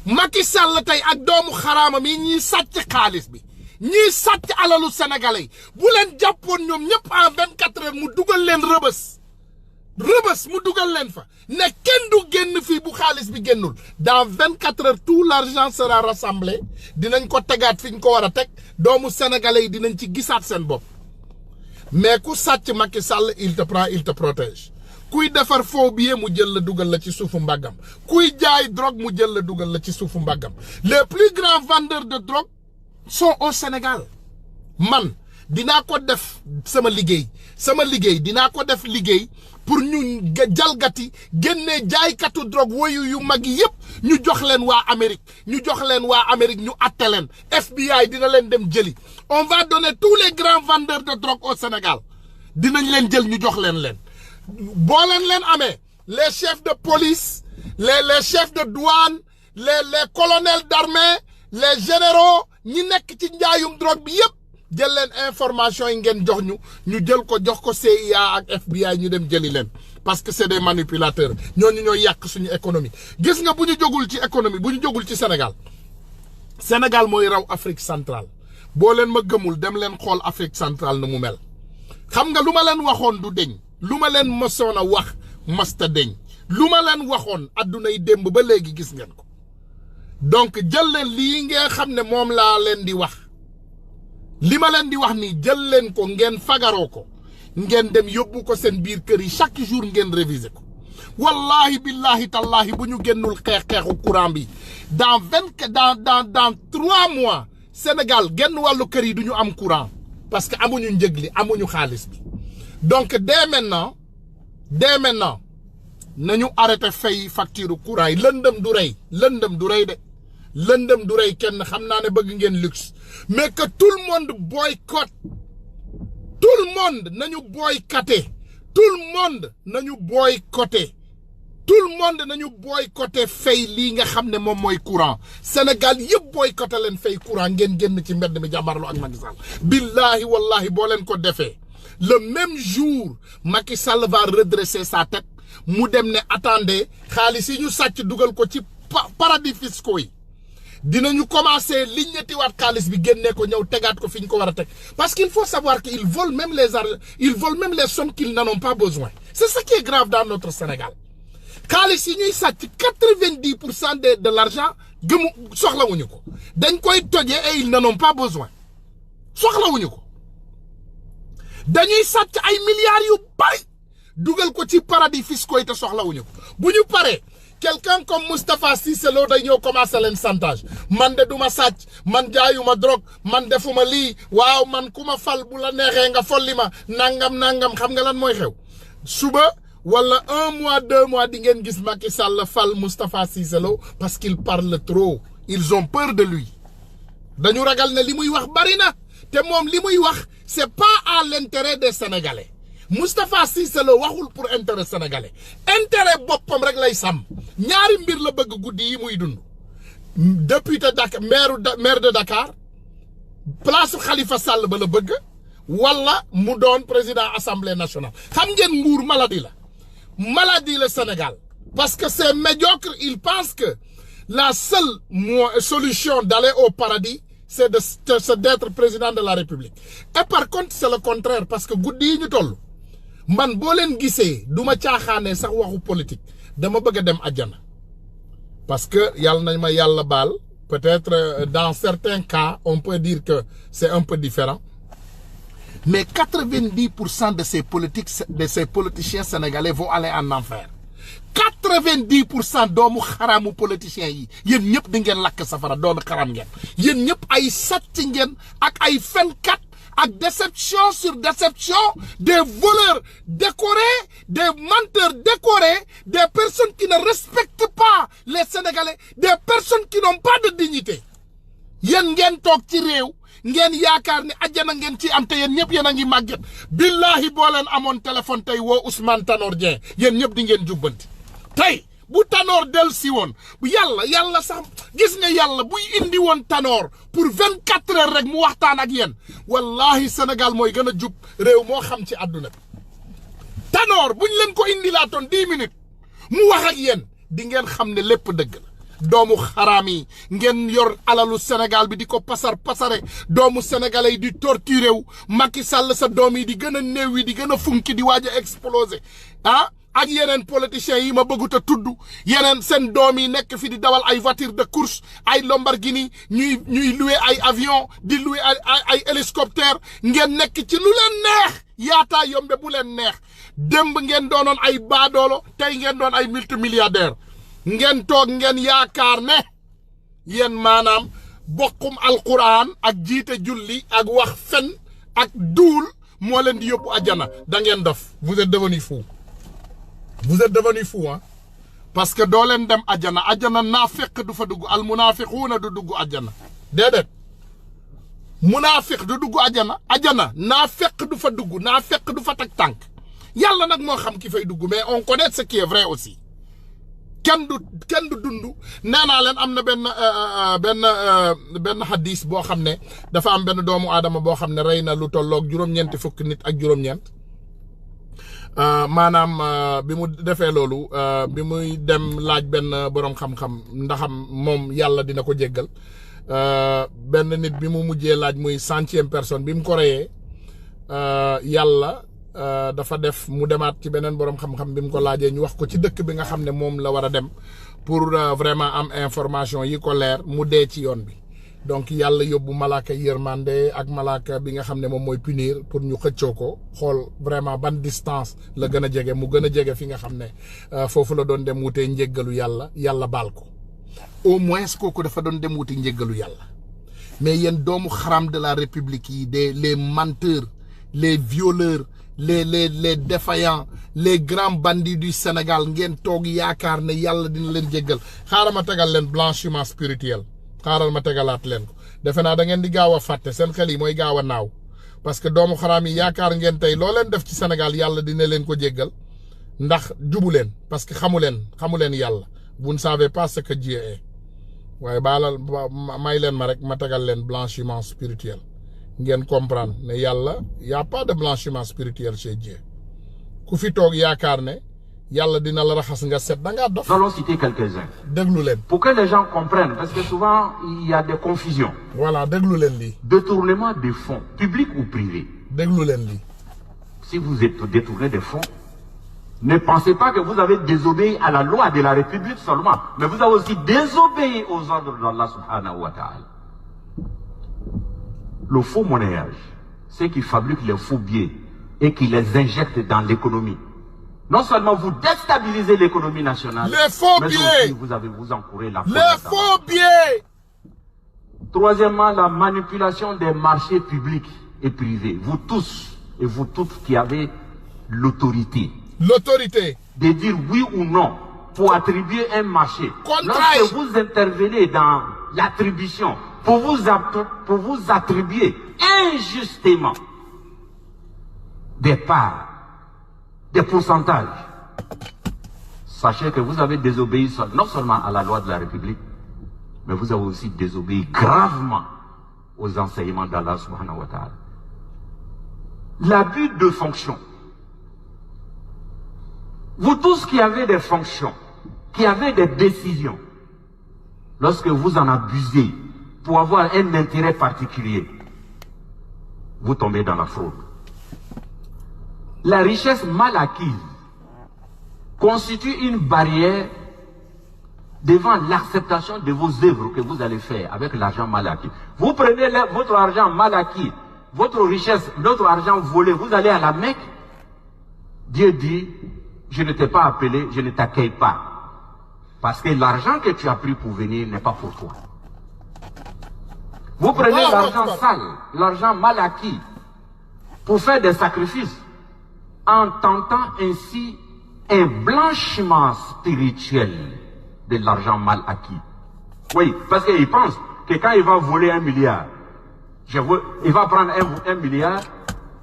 Macky Sall tey ak doomu xaraama mi ñiy sàcc xaalis bi ñiy sàcc alalu sénégalais bu leen jàppoon ñoom ñëpp en 24 heures mu dugal leen rëbës mu dugal leen fa ne kenn du génn fii bu xaalis bi génnul dans 24 heures tout l'argent sera rassemblé dinañ ko tegaat fi ñu ko war a teg doomu sénégalais yi dinañ ci gisaat seen bopp mais ku sàcc Macky Sall il te prend il te protège kuy defar faux billet mu jël la dugal la ci suufu mbaggam kuy jaay drogue mu jël la dugal la ci suufu mbaggam les plus grands vendeurs de drogue sont au Sénégal man dinaa ko def sama liggéey dinaa ko def liggéey pour ñu jalgati génnee jaaykatu drogue woyu yu mag yi yëpp ñu jox leen waa Amérique ñu atte leen FBI dina leen dem jëli on va donner tous les grands vendeurs de drogue au Sénégal dinañ leen jël ñu jox leen boo leen amee les chefs de police les chefs de douane les colonels d'armée les généraux ñi nekk ci njaayum drogue bi yëpp jël leen information yi ngeen jox ñu jël ko jox ko CIA ak FBI ñu dem jëli leen parce que c'est des manipulateurs ñooñu ñooy yàq suñu économie gis nga bu ñu jógul ci économie bu ñu jógul ci Sénégal mooy raw Afrique centrale boo leen ma gëmul dem leen xool Afrique centrale na mu mel xam nga lu ma leen waxoon du deñ lu ma leen mosoon a wax masta deñ lu ma leen waxoon adduna yi démb ba léegi gis ngeen ko donc jël leen lii ngeen xam ne moom laa leen di wax li ma leen di wax nii jël leen ko ngeen fagaroo ko ngeen dem yóbbu ko seen biir kër yi chaque jour ngeen réviser ko wallahi billahi tallahi bu ñu génnul xeexu courant bi dans 3 mois Sénégal genn wàllu kër yi du ñu am courant parce que amuñu njëg li amuñu xaalis bi donc dès maintenant nañu arrêté fay facture courant yi lëndëm du rey de lëndëm du rey kenn xam naa ne bëgg ngeen luxe mais que tout le monde boycotte tout le monde nañu boycotter fay lii nga xam ne moom mooy courant Sénégal yëpp boycotter leen fay courant ngeen génn ci mbedd mi jàmmarloo ak Macky Sall billahi wallahi boo leen ko defee le même jour Macky Sall va redresser sa tête mu dem ne attendez xaalis yi ñu sàcc dugal ko ci paradis fiscaux yi dinañu commencer liggéeyatiwaat xaalis bi génnee ko ñëw tegaat ko fi ñu ko war a teg parce qu'il faut savoir qu'ils volent même les sommes qu'ils n'en ont pas besoin c'est ce qui est grave dans notre Sénégal xaalis yi ñuy sàcc 90% de l'argent soxlawuñu ko dañ koy tojee et ils n'en ont pas besoin soxlawuñu ko dañuy sàcc ay milliards yu bari dugal ko ci paradis fiscaux yi te soxlawuñu ko bu ñu paree quelqu'un comme Moustapha Cissé Lo day ñëw commencé leen chantage man de duma sàcc man jaayuma drogue man defuma lii waaw man ku ma fal bu la neexee nga folli ma nangam xam nga lan mooy xew suba wala 1 mois 2 mois di ngeen gis Macky Sall fal Moustapha Cissé Lo parce qu'il parle trop ils ont peur de lui dañu ragal ne li muy wax bari na te moom li muy wax c'est pas à l'intérêt des Sénégalais Moustapha Cissé Lo waxul pour intérêt sénégalais intérêt boppam rek lay sàmm ñaari mbir la bëgg guddi yi muy dund député Dakar maire de Dakar place Khalifa Sall ba la bëgg wala mu doon président assemblée nationale xam ngeen nguur maladie la Sénégal parce que c'est médiocre il pense que la seule solution d'aller au paradis c'est d'être président de la République et par contre c'est le contraire parce que guddi yi ñu toll man boo leen gisee du ma caaxaanee sax waxu politique dama bëgg a dem àjjana parce que yàlla nañ ma yàlla baal peut-être dans certains cas on peut dire que c'est un peu différent mais 90% de ces politiciens sénégalais vont aller en enfer 90% doomu xaraamu politiciens yi yéen ñëpp di ngeen lakk safara doomu xaraam ngeen yéen ñëpp ay sàcc ngeen ak ay fenkat ak déception sur déception des voleurs décorés des menteurs décorés des personnes qui ne respectent pas les Sénégalais des personnes qui n'ont pas de dignité yéen ngeen toog ci réew ngeen yaakaar ni àjjana ngeen ci am te yéen ñëpp yéen a ngi màgget billahi boo leen amoon téléphone tey woo Ousmane Tanor Dieng yéen ñëpp di ngeen jubbanti tey bu Tanor del si woon bu yàlla sax gis nga yàlla buy indi woon Tanor pour 24 heures rek mu waxtaan ak yéen wallahi Sénégal mooy gën a jub réew moo xam ci àdduna bi Tanor buñ leen ko indi laatoon 10 minutes mu wax ak yéen di ngeen xam ne lépp dëgg la doomu xaraam yi ngeen yor alalu Sénégal bi di ko pasare doomu sénégalais yi di torturé wu Macky Sall sa doom yi di gën a néew yi di gën a funki di waaj a exploser ak yeneen politiciens yi ma bëggut a tudd yeneen seen doom yi nekk fi di dawal ay voiture de course ay Lamborghini ñuy louer ay avion di louer ay hélicoptère ngeen nekk ci lu leen neex yaataa yombe bu leen neex démb ngeen doonoon ay baadoolo tey ngeen doon ay multimilliardaire ngeen toog ngeen yaakaar ne yéen maanaam bokkum alquran ak jiite julli ak wax fen ak duul moo leen di yóbbu àjjana da ngeen dof vous êtes devenu fou vous êtes devenu fou hein parce que doo leen dem àjjana naafeq du fa dugg al munaafiquuna du dugg àjjana déedéet munaafiq du dugg àjjana naafeq du fa dugg naafeq du fa teg tànk yàlla nag moo xam ki fay dugg mais on connaît ce qui est vrai aussi kenn du dund nee naa leen am na benn hadis boo xam ne dafa am benn doomu aadama boo xam ne rey na lu tolloog juróom-ñeenti fukki nit ak juróom-ñeent maanaam bi mu defee loolu bi muy dem laaj benn boroom xam-xam ndaxam moom yàlla dina ko jéggal benn nit bi mu mujjee laaj muy 100e personne bi mu ko reyee yàlla dafa def mu demaat ci beneen boroom xam-xam bi mu ko laajee ñu wax ko ci dëkk bi nga xam ne moom la war a dem pour vraiment am information yi ko leer mu dee ci yoon bi donc yàlla yóbbu malaaka yërmande ak malaaka bi nga xam ne moom mooy punir pour ñu xëccoo ko xool vraiment ban distance la gën a jege mu gën a jege fi nga xam ne foofu la doon dem wutee njéggalu yàlla baal ko au moins kooku dafa doon dem wuti njéggalu yàlla mais yéen doomu xaram de la république yi les menteurs les violeurs les défaillants les grands bandits du Sénégal ngeen toog yaakaar ne yàlla dina leen jéggal xaaral ma tegal leen blanchiment spirituel xaaral ma tegalaat leen ko defe naa da ngeen di gaaw a fàtte seen xel yi mooy gaaw a naaw parce que doomu xaraam yi yaakaar ngeen tey loo leen def ci Sénégal yàlla dina leen ko jéggal ndax jubu leen parce que xamu leen yàlla vous ne savez pas ce que Dieu est waaye may leen ma rek ma tegal leen blanchiment spirituel ngeen comprendre ne yàlla y a pas de blanchiment spirituel chez Dieu ku fi toog yaakaar ne yàlla dina la raxas nga set da ngaa dof. Nous allons citer quelques-uns. déglu leen. Pour que les gens comprennent, parce que souvent il y a des confusions. voilà déglu leen lii. Détournement des fonds, publics ou privés. déglu leen lii. Si vous êtes détourné des fonds, ne pensez pas que vous avez désobéi à la loi de la République seulement, mais vous avez aussi désobéi aux ordres d'Allah subhanahu wa ta'ala. Le faux monnayage, ceux qui fabriquent les faux billets et qui les injectent dans l'économie. Non seulement vous déstabilisez l'économie nationale, les faux mais billets, aussi vous encourez la fraude. Les faux billets. Troisièmement, la manipulation des marchés publics et privés. Vous tous et vous toutes qui avez l'autorité de dire oui ou non pour attribuer un marché. Lorsque vous intervenez dans l'attribution, pour vous attribuer injustement des parts des pourcentages. Sachez que vous avez désobéi non seulement à la loi de la République, mais vous avez aussi désobéi gravement aux enseignements d'Allah subhanahu wa ta'ala. L'abus de fonction. Vous tous qui avez des fonctions, qui avez des décisions, lorsque vous en abusez pour avoir un intérêt particulier, vous tombez dans la fraude. La richesse mal acquise constitue une barrière devant l'acceptation de vos œuvres que vous allez faire avec l'argent mal acquis. Vous prenez votre argent mal acquis, votre richesse, notre argent volé, vous allez à la Mecque. Dieu dit, je ne t'ai pas appelé, je ne t'accueille pas. Parce que l'argent que tu as pris pour venir n'est pas pour toi. Vous prenez l'argent sale, l'argent mal acquis, pour faire des sacrifices, en tentant ainsi un blanchiment spirituel de l'argent mal acquis. Oui, parce qu'il pense que quand il va voler 1 milliard, il va prendre 1 milliard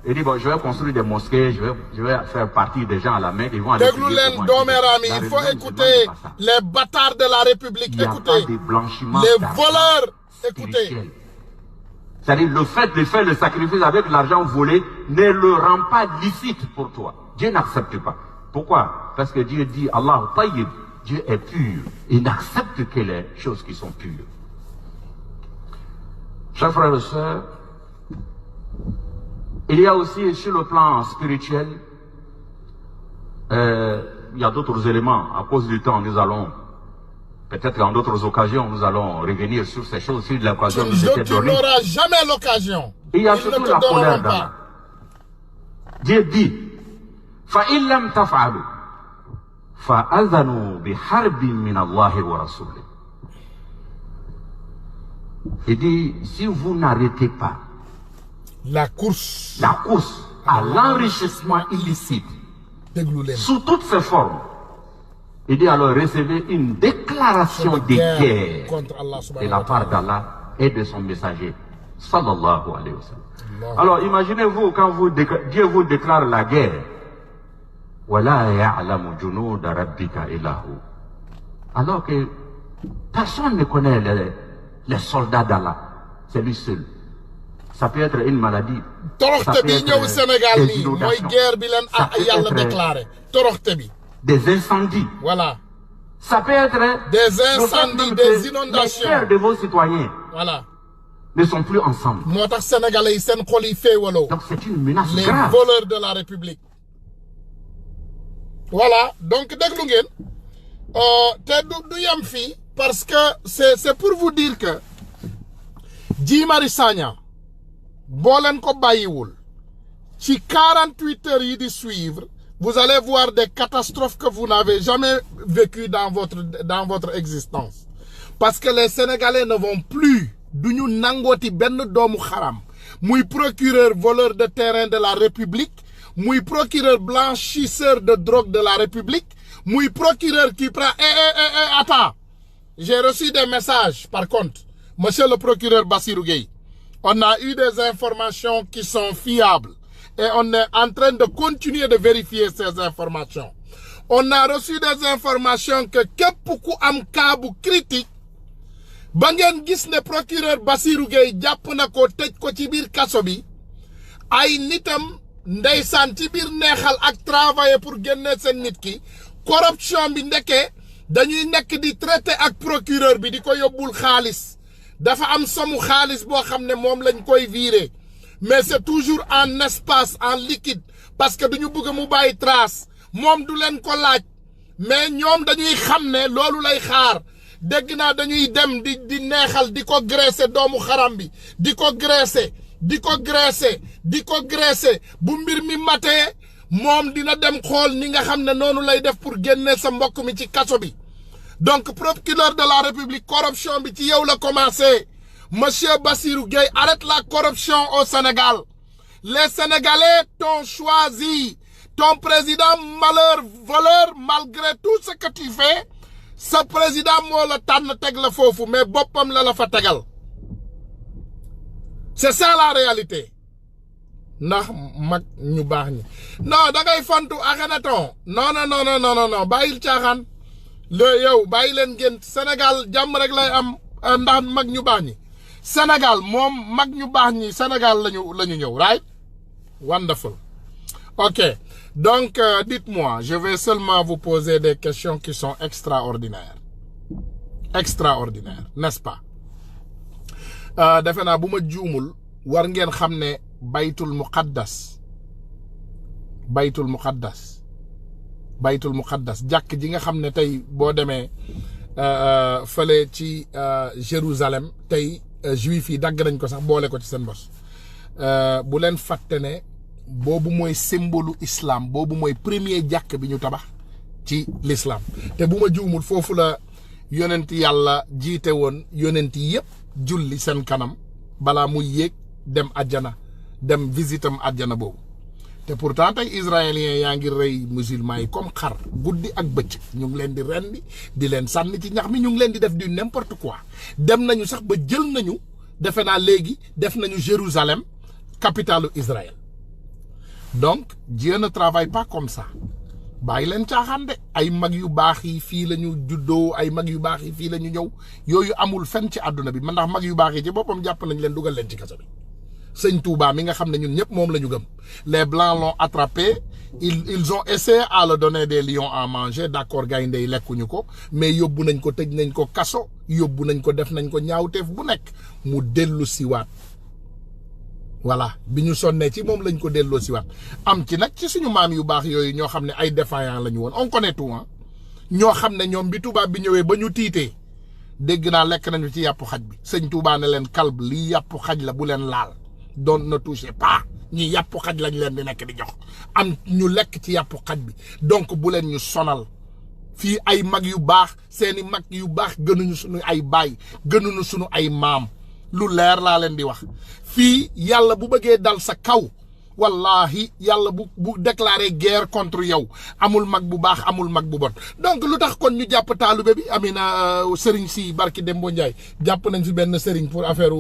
et dit, bon, je vais construire des mosquées, je vais faire partie des gens à la Mecque, ils vont aller... Il faut écouter les bâtards de la République, écoutez, les voleurs, écoutez. C'est-à-dire le fait de faire le sacrifice avec l'argent volé ne le rend pas licite pour toi. Dieu n'accepte pas. Pourquoi? Parce que Dieu dit, Allah tayyib, Dieu est pur. Il n'accepte que les choses qui sont pures. Chers frères et sœurs, il y a aussi sur le plan spirituel, il y a d'autres éléments. À cause du temps, nous allons, peut-être en d'autres occasions, nous allons revenir sur ces choses, si l'occasion nous était donnée. Tu n'auras jamais l'occasion. Il y a surtout la colère d'Allah. Dieu dit, فَإِن لَمْ تَفْعَلُوا فَأَذَنُوا بِحَرْبٍ مِّنَ اللَّهِ وَرَسُولِهِ. Il dit, si vous n'arrêtez pas la course à l'enrichissement illicite, sous toutes ses formes, il dit alors recevez une déclaration de guerre de la part d'Allah et de son messager, sallallahu alayhi wa sallam. Alors imaginez-vous quand Dieu vous déclare la guerre, وَلَا يَعْلَمُ جُنُودَ رَبِّكَ إِلَّا هُ. Alors que personne ne connaît les soldats d'Allah, c'est lui seul. Ça peut être une maladie. Ça peut être des incendies. Voilà. Ça peut être des incendies, des inondations. Les cœurs de vos citoyens, voilà, ne sont plus ensemble. Donc c'est une menace les grave. voleurs de la République. Voilà, donc déglu ngeen te du yam fii parce que c'est pour vous dire que Guy Marius Sagna boo leen ko bàyyiwul ci 48 heures yi di suivre, vous allez voir des catastrophes que vous n'avez jamais vécues dans votre existence. Parce que les Sénégalais ne vont plus duñu nangooti benn doomu xaram muy procureur voleur de terrain de la République, muy procureur blanchisseur de drogue de la République, muy procureur qui prend... attends, j'ai reçu des messages par contre, monsieur le procureur Bassirou Gueye. On a eu des informations qui sont fiables et on est en train de continuer de vérifier ces informations. On a reçu des informations que képp ku am cas bu critique ba ngeen gis ne procureur Bassirou Gueye jàpp na ko tëj ko ci biir kaso bi, ay nitam ndeysaan ci biir neexal ak travailler pour génne seen nit ki, corruption bi ndeke dañuy nekk di traiter ak procureur bi di ko yóbbul xaalis, dafa am somu xaalis boo xam ne moom lañ koy virer, mais c'est toujours en espace, en liquide, parce que duñu bëgg mu bàyyi trace, moom du leen ko laaj, mais ñoom dañuy xam ne loolu lay xaar. Dégg naa dañuy dem di neexal di ko graisser doomu xaram bi, di ko graisser bu mbir mi matee moom dina dem xool ni nga xam ne noonu lay def pour génne sa mbokk mi ci kaso bi. Donc procureur de la République, corruption bi ci yow la commencé. Monsieur Bassirou Gueye, arrête la corruption au Sénégal. Les Sénégalais t'ont choisi. Ton président malheur, voleur, malgré tout ce que tu fais, ce président moo la tànn teg la foofu, mais boppam la fa tegal. C'est ça la réalité. ndax mag ñu baax ñi non da ngay fantu Akhenaton non bàyyil caaxaan le yow bàyyi leen ngeen Sénégal jàmm rek lay am ndax mag ñu baax ñi Sénégal moom mag ñu baax ñi Sénégal lañu ñëw right wonderful ok donc dites-moi je vais seulement vous poser des questions qui sont extraordinaires n'est-ce pas defe naa bu ma juumul war ngeen xam ne baytul muqaddas jàkk ji nga xam ne tey boo demee fële ci Jérusalem tey juif yi dagg nañ ko sax boole ko ci seen bos bu leen fàtte ne boobu mooy symbole islam boobu mooy premier jàkk bi ñu tabax ci l'islam te bu ma juumul foofu la yonent yàlla jiite woon yonent yëpp julli seen kanam balaa muy yéeg dem àjjana dem visitam àjjana boobu te pourtant tey israéliens yaa ngi rey musulmans yi comme xar guddi ak bëccëg ñu ngi leen di rendi di leen sànni ci ñax mi ñu ngi leen di def du n'importe quoi dem nañu sax ba jël nañu defe naa léegi def nañu Jérusalem capitalu Israël donc Dieu ne travaille pas comme ça bàyyi leen caaxaan de ay mag yu baax yi fii la ñu juddoo ay mag yu baax yi fii la ñu ñëw yooyu amul fenn ci àdduna bi man ndax mag yu baax yi ci boppam jàpp nañ leen dugal leen ci kaso bi sëñ Touba mi nga xam ne ñun ñëpp moom la ñu gëm les blancs l'ont attrapé ils ont essayé à le donner des lions à manger d'accord gaynde yi lekkuñu ko mais yóbbu nañ ko tëj nañ ko kaso yóbbu nañ ko def nañ ko ñaawteef bu nekk mu dellu siwaat voilà bi ñu sonnee ci moom lañ ko delloo siwaat am ci nag ci suñu maam yu baax yooyu ñoo xam ne ay défaillants la ñu woon on connaît tout ñoo xam ne ñoom bi tubaab bi ñëwee ba ñu tiitee dégg naa lekk nañu ci yàppu xaj bi sëñ Touba ne leen kalb lii yàppu xaj la bu leen laal doon na touché pas ñi yàppu xaj lañ leen di nekk di jox am ñu lekk ci yàppu xaj bi donc bu leen ñu sonal fii ay mag yu baax seeni mag yu baax gënuñu suñu ay baay gënuñu suñu ay maam lu leer laa leen di wax fii yàlla bu bëggee dal sa kaw wallahi yàlla bu déclarer guerre contre yow amul mag bu baax amul mag bu bon donc lu tax kon ñu jàpp taalube bi amina sëriñ si barki Dembo Ndiaye jàpp nañ fi benn sëriñ pour affaire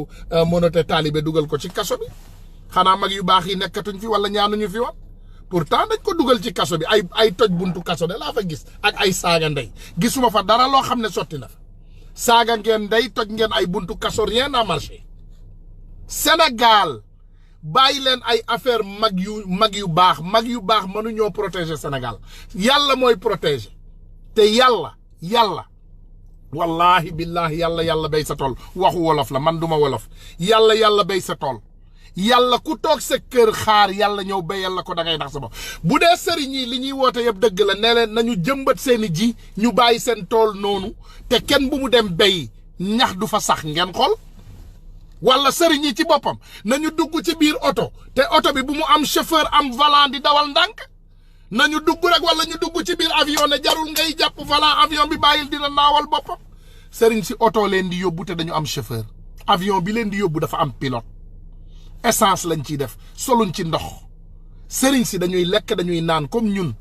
monote taalibe dugal ko ci kaso bi xanaa mag yu baax yi nekkatuñ fi wala ñaanuñu fi woon pourtant dañ ko dugal ci kaso bi ay toj buntu kaso de laa fa gis ak ay saaga ndey gisuma fa dara loo xam ne sotti na fa saaga ngeen ndey toj ngeen ay buntu kaso rien n'a marché Sénégal bàyyi leen ay affaire mag yu baax mënuñoo protéger Sénégal yàlla mooy protéger te yàlla wallahi billahi yàlla béy sa tool waxu wolof la man duma wolof yàlla béy sa tool yàlla ku toog sa kër xaar yàlla ñëw béyal la ko da ngay nax sa bopp bu dee sëriñ yi li ñuy woote yëpp dëgg la ne leen nañu jëmbat seeni ji ñu bàyyi seen tool noonu te kenn bu mu dem béy ñax du fa sax ngeen xool wala sëriñ yi ci boppam nañu dugg ci biir oto te oto bi bu mu am chauffeur am volant di dawal ndànk nañu dugg rek wala ñu dugg ci biir avion ne jarul ngay jàpp volant avion bi bàyyil dina naawal boppam sëriñ si oto leen di yóbbu te dañu am chauffeur avion bi leen di yóbbu dafa am pilote essence lañ ciy def soluñ ci ndox sëriñ si dañuy lekk dañuy naan comme ñun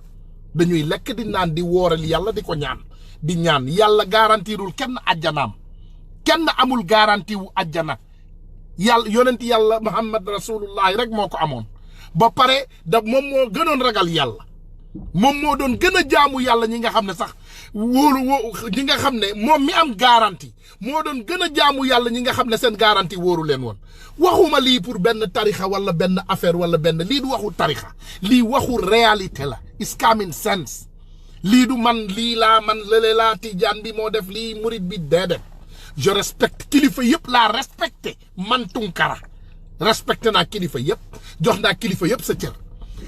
dañuy lekk di naan di wooral yàlla di ko ñaan di ñaan yàlla garantirul kenn ajjanaam kenn amul garanti wu ajjana yàlla yonent yàlla Muhammad rasulullahi rek moo ko amoon ba pare moom moo gënoon ragal yàlla moom moo doon gën a jaamu yàlla ñi nga xam ne sax ñi nga xam ne moom mi am garantie moo doon gën a jaamu yàlla ñi nga xam ne seen garantie wóoru leen woon waxuma lii pour benn tarixa wala benn affaire wala benn lii du waxu tarixa lii waxu réalité la is common sense lii du man lii laa man lële laa tijaan bi moo def lii murit bi déedéet je respecte kilifa yëpp laa respecté man Tunkara respecté naa kilifa yëpp jox naa kilifa yëpp sa cër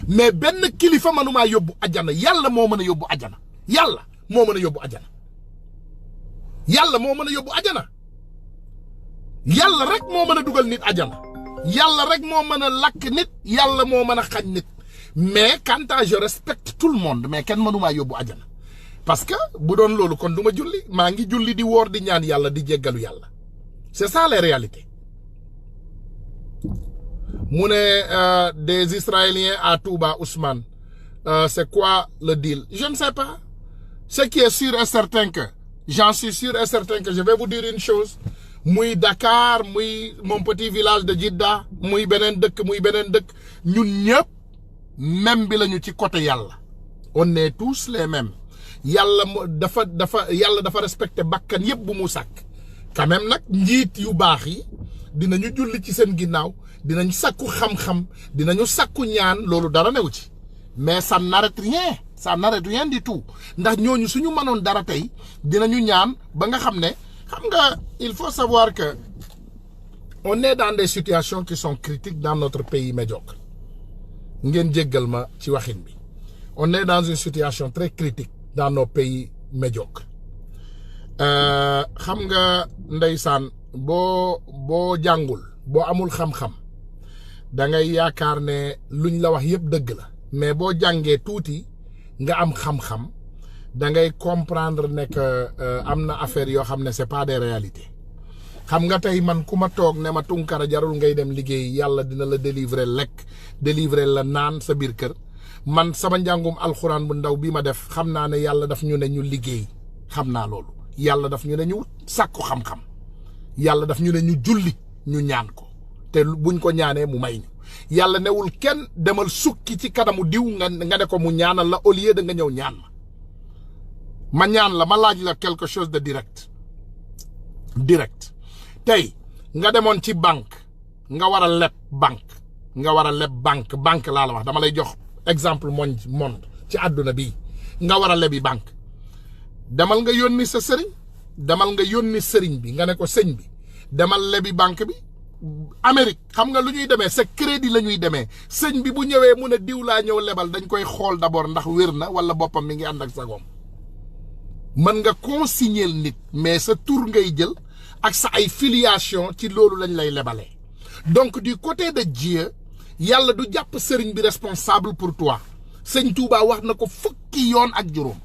mais benn kilifa mënumaa yóbbu ajana yàlla moo mën a yóbbu ajana yàlla moo mën a yóbbu ajana yàlla moo mën a yóbbu ajana yàlla rek moo mën a dugal nit ajana yàlla rek moo mën a lakk nit yàlla moo mën a xañ nit mais quant à je respecte tout le monde mais kenn mënumaa yóbbu ajana parce que bu doon loolu kon du ma julli maa ngi julli di woor di ñaan yàlla di jéggalu yàlla c'est ça les réalités mu ne des Israéliens à Touba Ousmane c'est quoi le deal je ne sais pas ce qui est sûr et certain que j'en suis sûr et certain que je vais vous dire une chose muy Dakar muy mon petit village de Djidda muy benen dëkk ñun ñëpp même bi lañu ci côté yàlla on est tous les mêmes yàlla yàlla dafa respecté bakkan yëpp bu mu sàkk quand même nag njiit yu baax yi dinañu julli ci seen ginnaaw dinañ sakku xam-xam dinañu sakku ñaan loolu dara newu ci mais ça n'arrête rien du tout ndax ñooñu suñu mënoon dara tey dinañu ñaan ba nga xam ne xam nga il faut savoir que on est dans des situations qui sont critiques dans notre pays médiocre ngeen jéggal ma ci waxin bi on est dans une situation très critique dans nos pays médiocres xam nga ndeysaan boo jàngul boo amul xam-xam da ngay yaakaar ne luñ la wax yëpp dëgg la mais boo jàngee tuuti nga am xam-xam da ngay comprendre ne que am na affaire yoo xam ne c'est pas des réalités xam nga tey man ku ma toog ne ma Tunkara jarul ngay dem liggéey yàlla dina la délivrer lekk délivrer la naan sa biir kër man sama njàngum alxuraan bu ndaw bi ma def xam naa ne yàlla daf ñu ne ñu liggéey xam naa loolu yàlla daf ñu ne ñu sàkku xam-xam yàlla daf ñu ne ñu julli ñu ñaan ko te buñ ko ñaanee mu may ñu yàlla newul kenn demal sukki ci kanamu diw nga ne ko mu ñaanal la au lieu de nga ñëw ñaan ma ñaan la ma laaj la quelque chose de direct tey nga demoon ci banque nga war a leb banque laa la wax dama lay jox exemple monde ci àdduna bi nga war a lebi banque demal nga yónni sa sëriñ demal nga yónni sëriñ bi nga ne ko sëñ bi demal lebi banque bi Amérique xam nga lu ñuy demee sa crédit la ñuy demee sëñ bi bu ñëwee mu ne diw laa ñëw lebal dañ koy xool d'abord ndax wér na wala boppam mi ngi ànd ak sagoom mën nga consigner nit mais sa tur ngay jël ak sa ay filiation ci loolu lañ lay lebalee donc du côté de Dieu yàlla du jàpp sëriñ bi responsable pour toi sëñ Touba wax na ko fukki yoon ak juróom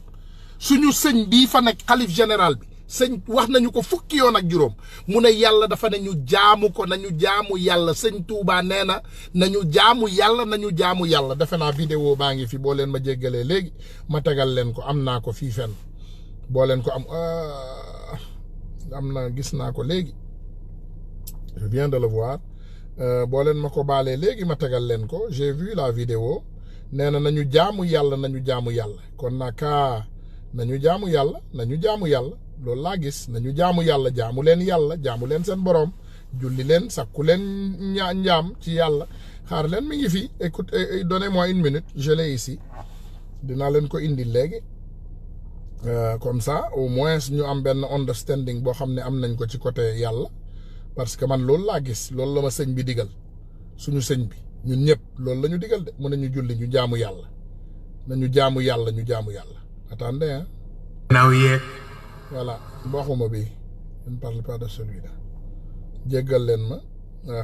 suñu sëñ bii fa nekk xalif général bi sëñ wax nañu ko fukki yoon ak juróom mu ne yàlla dafa ne ñu jaamu ko nañu jaamu yàlla sëñ Touba nee na nañu jaamu yàlla defe naa vidéo baa ngi fi boo leen ma jéggalee léegi ma tegal leen ko am naa ko fii fenn boo leen ko am na gis naa ko léegi je viens de le voir boo leen ma ko baalee léegi ma tegal leen ko j'ai vu la vidéo nee na nañu jaamu yàlla kon naka nañu jaamu yàlla loolu laa gis nañu jaamu yàlla jaamu leen seen boroom julli leen sakku leen njaam ci yàlla xaar leen mi ngi fi écoute donnez-moi une minute je l'ai ici dinaa leen ko indi léegi comme ça au moins ñu am benn understanding boo xam ne am nañ ko ci côté yàlla parce que man loolu laa gis loolu la ma sëñ bi digal suñu sëñ bi ñun ñëpp loolu la ñu digal de mu ne ñu julli ñu jaamu yàlla nañu jaamu yàlla attendez hein naaw yeeg voilà waxuma bi je ne parle pas de celui-là jéggal leen ma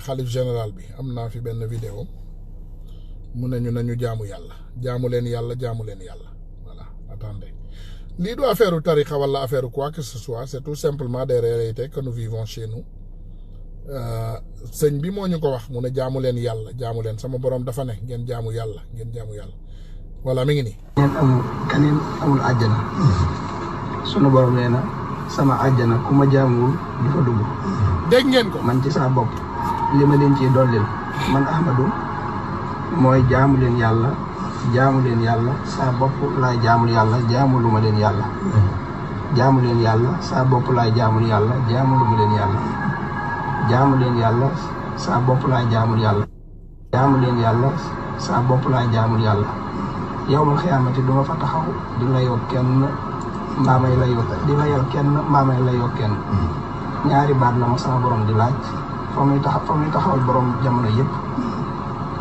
xalif général bi am naa fi benn vidéo mu ne ñu nañu jaamu leen yàlla voilà attendez lii du affaire tarixa wala affaire quoi que ce soit c'est tout simplement des réalités que nous vivons chez nous sëñ bi moo ñu ko wax mu ne jaamu leen sama borom dafa ne ngeen jaamu yàlla voilà mi ngi nii. keneen amul àjjana sunu borom nee na sama àjjana ku ma jaamuwul du fa dugg. dégg ngeen ko. man ci saa bopp li ma leen ciy dollil man Ahmadou mooy jaamu leen yàlla saa bopp laay jaamul yàlla jaamuluma leen yàlla. jaamu leen yàlla saa bopp laay jaamul yàlla jaamuluma leen yàlla. jaamu leen yàlla saa bopp laay jaamul yàlla. jaamu leen yàlla saa bopp laay jaamul yàlla. yawmal xiyaamati du ma fa taxaw di layoo kenn mbaa may layoo kenn ñaari baat la ma sama borom di laaj fa muy taxawal borom jamono yëpp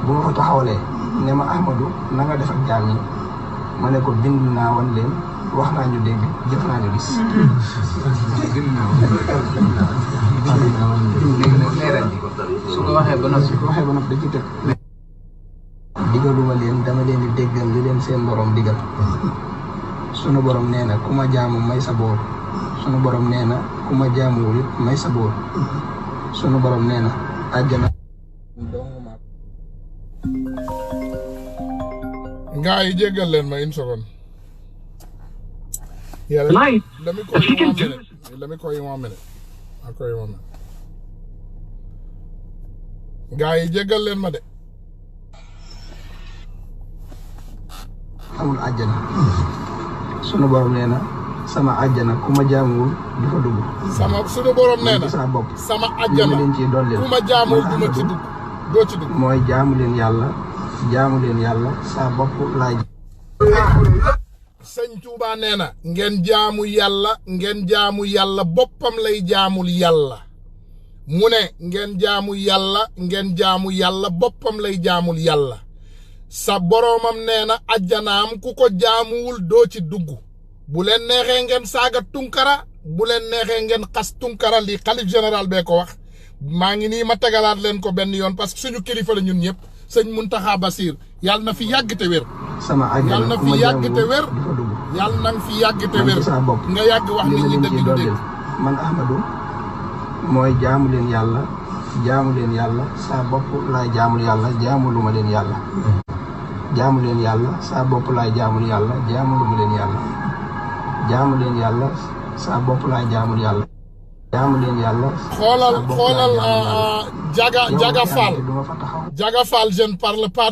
bu ma fa taxawalee ne ma Ahmadou na nga def ak jaam yi ma ne ko bind naa wan leen wax naa ñu dégg jëf naa ñu gis. léegi nag leeral bi su ko waxee ba noppi da ci teg. digaluma leen dama leen di déggal li leen seen borom digal sunu borom nee na ku ma jaamu may sa boor sunu borom nee na ku ma jaamuwul it may sa boor sunu borom nee na àjjana. Gars yi jéggal leen ma une seconde. Let me call you 1 minute. I'll call you 1 minute. gaa yi jéggal leen ma de. amul àjjana sunu borom nee na sama àjjana ku ma jaamuwul du fa dugg. sunu borom nee na sama àjjana ku ma jaamuwul du ma ci dugg doo ci dugg. mooy jaamu leen yàlla saa bopp laay. sëñ Tuubaa nee na ngeen jaamu yàlla boppam lay jaamul yàlla mu ne ngeen jaamu yàlla boppam lay jaamul yàlla sa boroomam nee na ajjanaam ku ko jaamuwul doo ci dugg. bu leen neexee ngeen saaga Tunkara bu leen neexee ngeen xas Tunkara li xalif général bee ko wax maa ngi nii ma tegalaat leen ko benn yoon parce que suñu kilifa la ñun ñëpp sëñ Muntaxa Basiir yàlla na fi yàgg te wér. yàlla na fi yàgg te wér. yàlla na fi yàgg te wér. nga yàgg wax nit ñi dëgg du dëgg. man Ahmadou mooy jaamu leen yàlla saa bopp laay jaamul yàlla jaamuluma leen yàlla. jaamu leen yàlla saa bopp laay jaamul yàlla jaamuluma leen yàlla. jaamu leen yàlla saa bopp laay jaamul yàlla. jaamu leen yàlla. xoolal Jaga Fall je ne parle pas de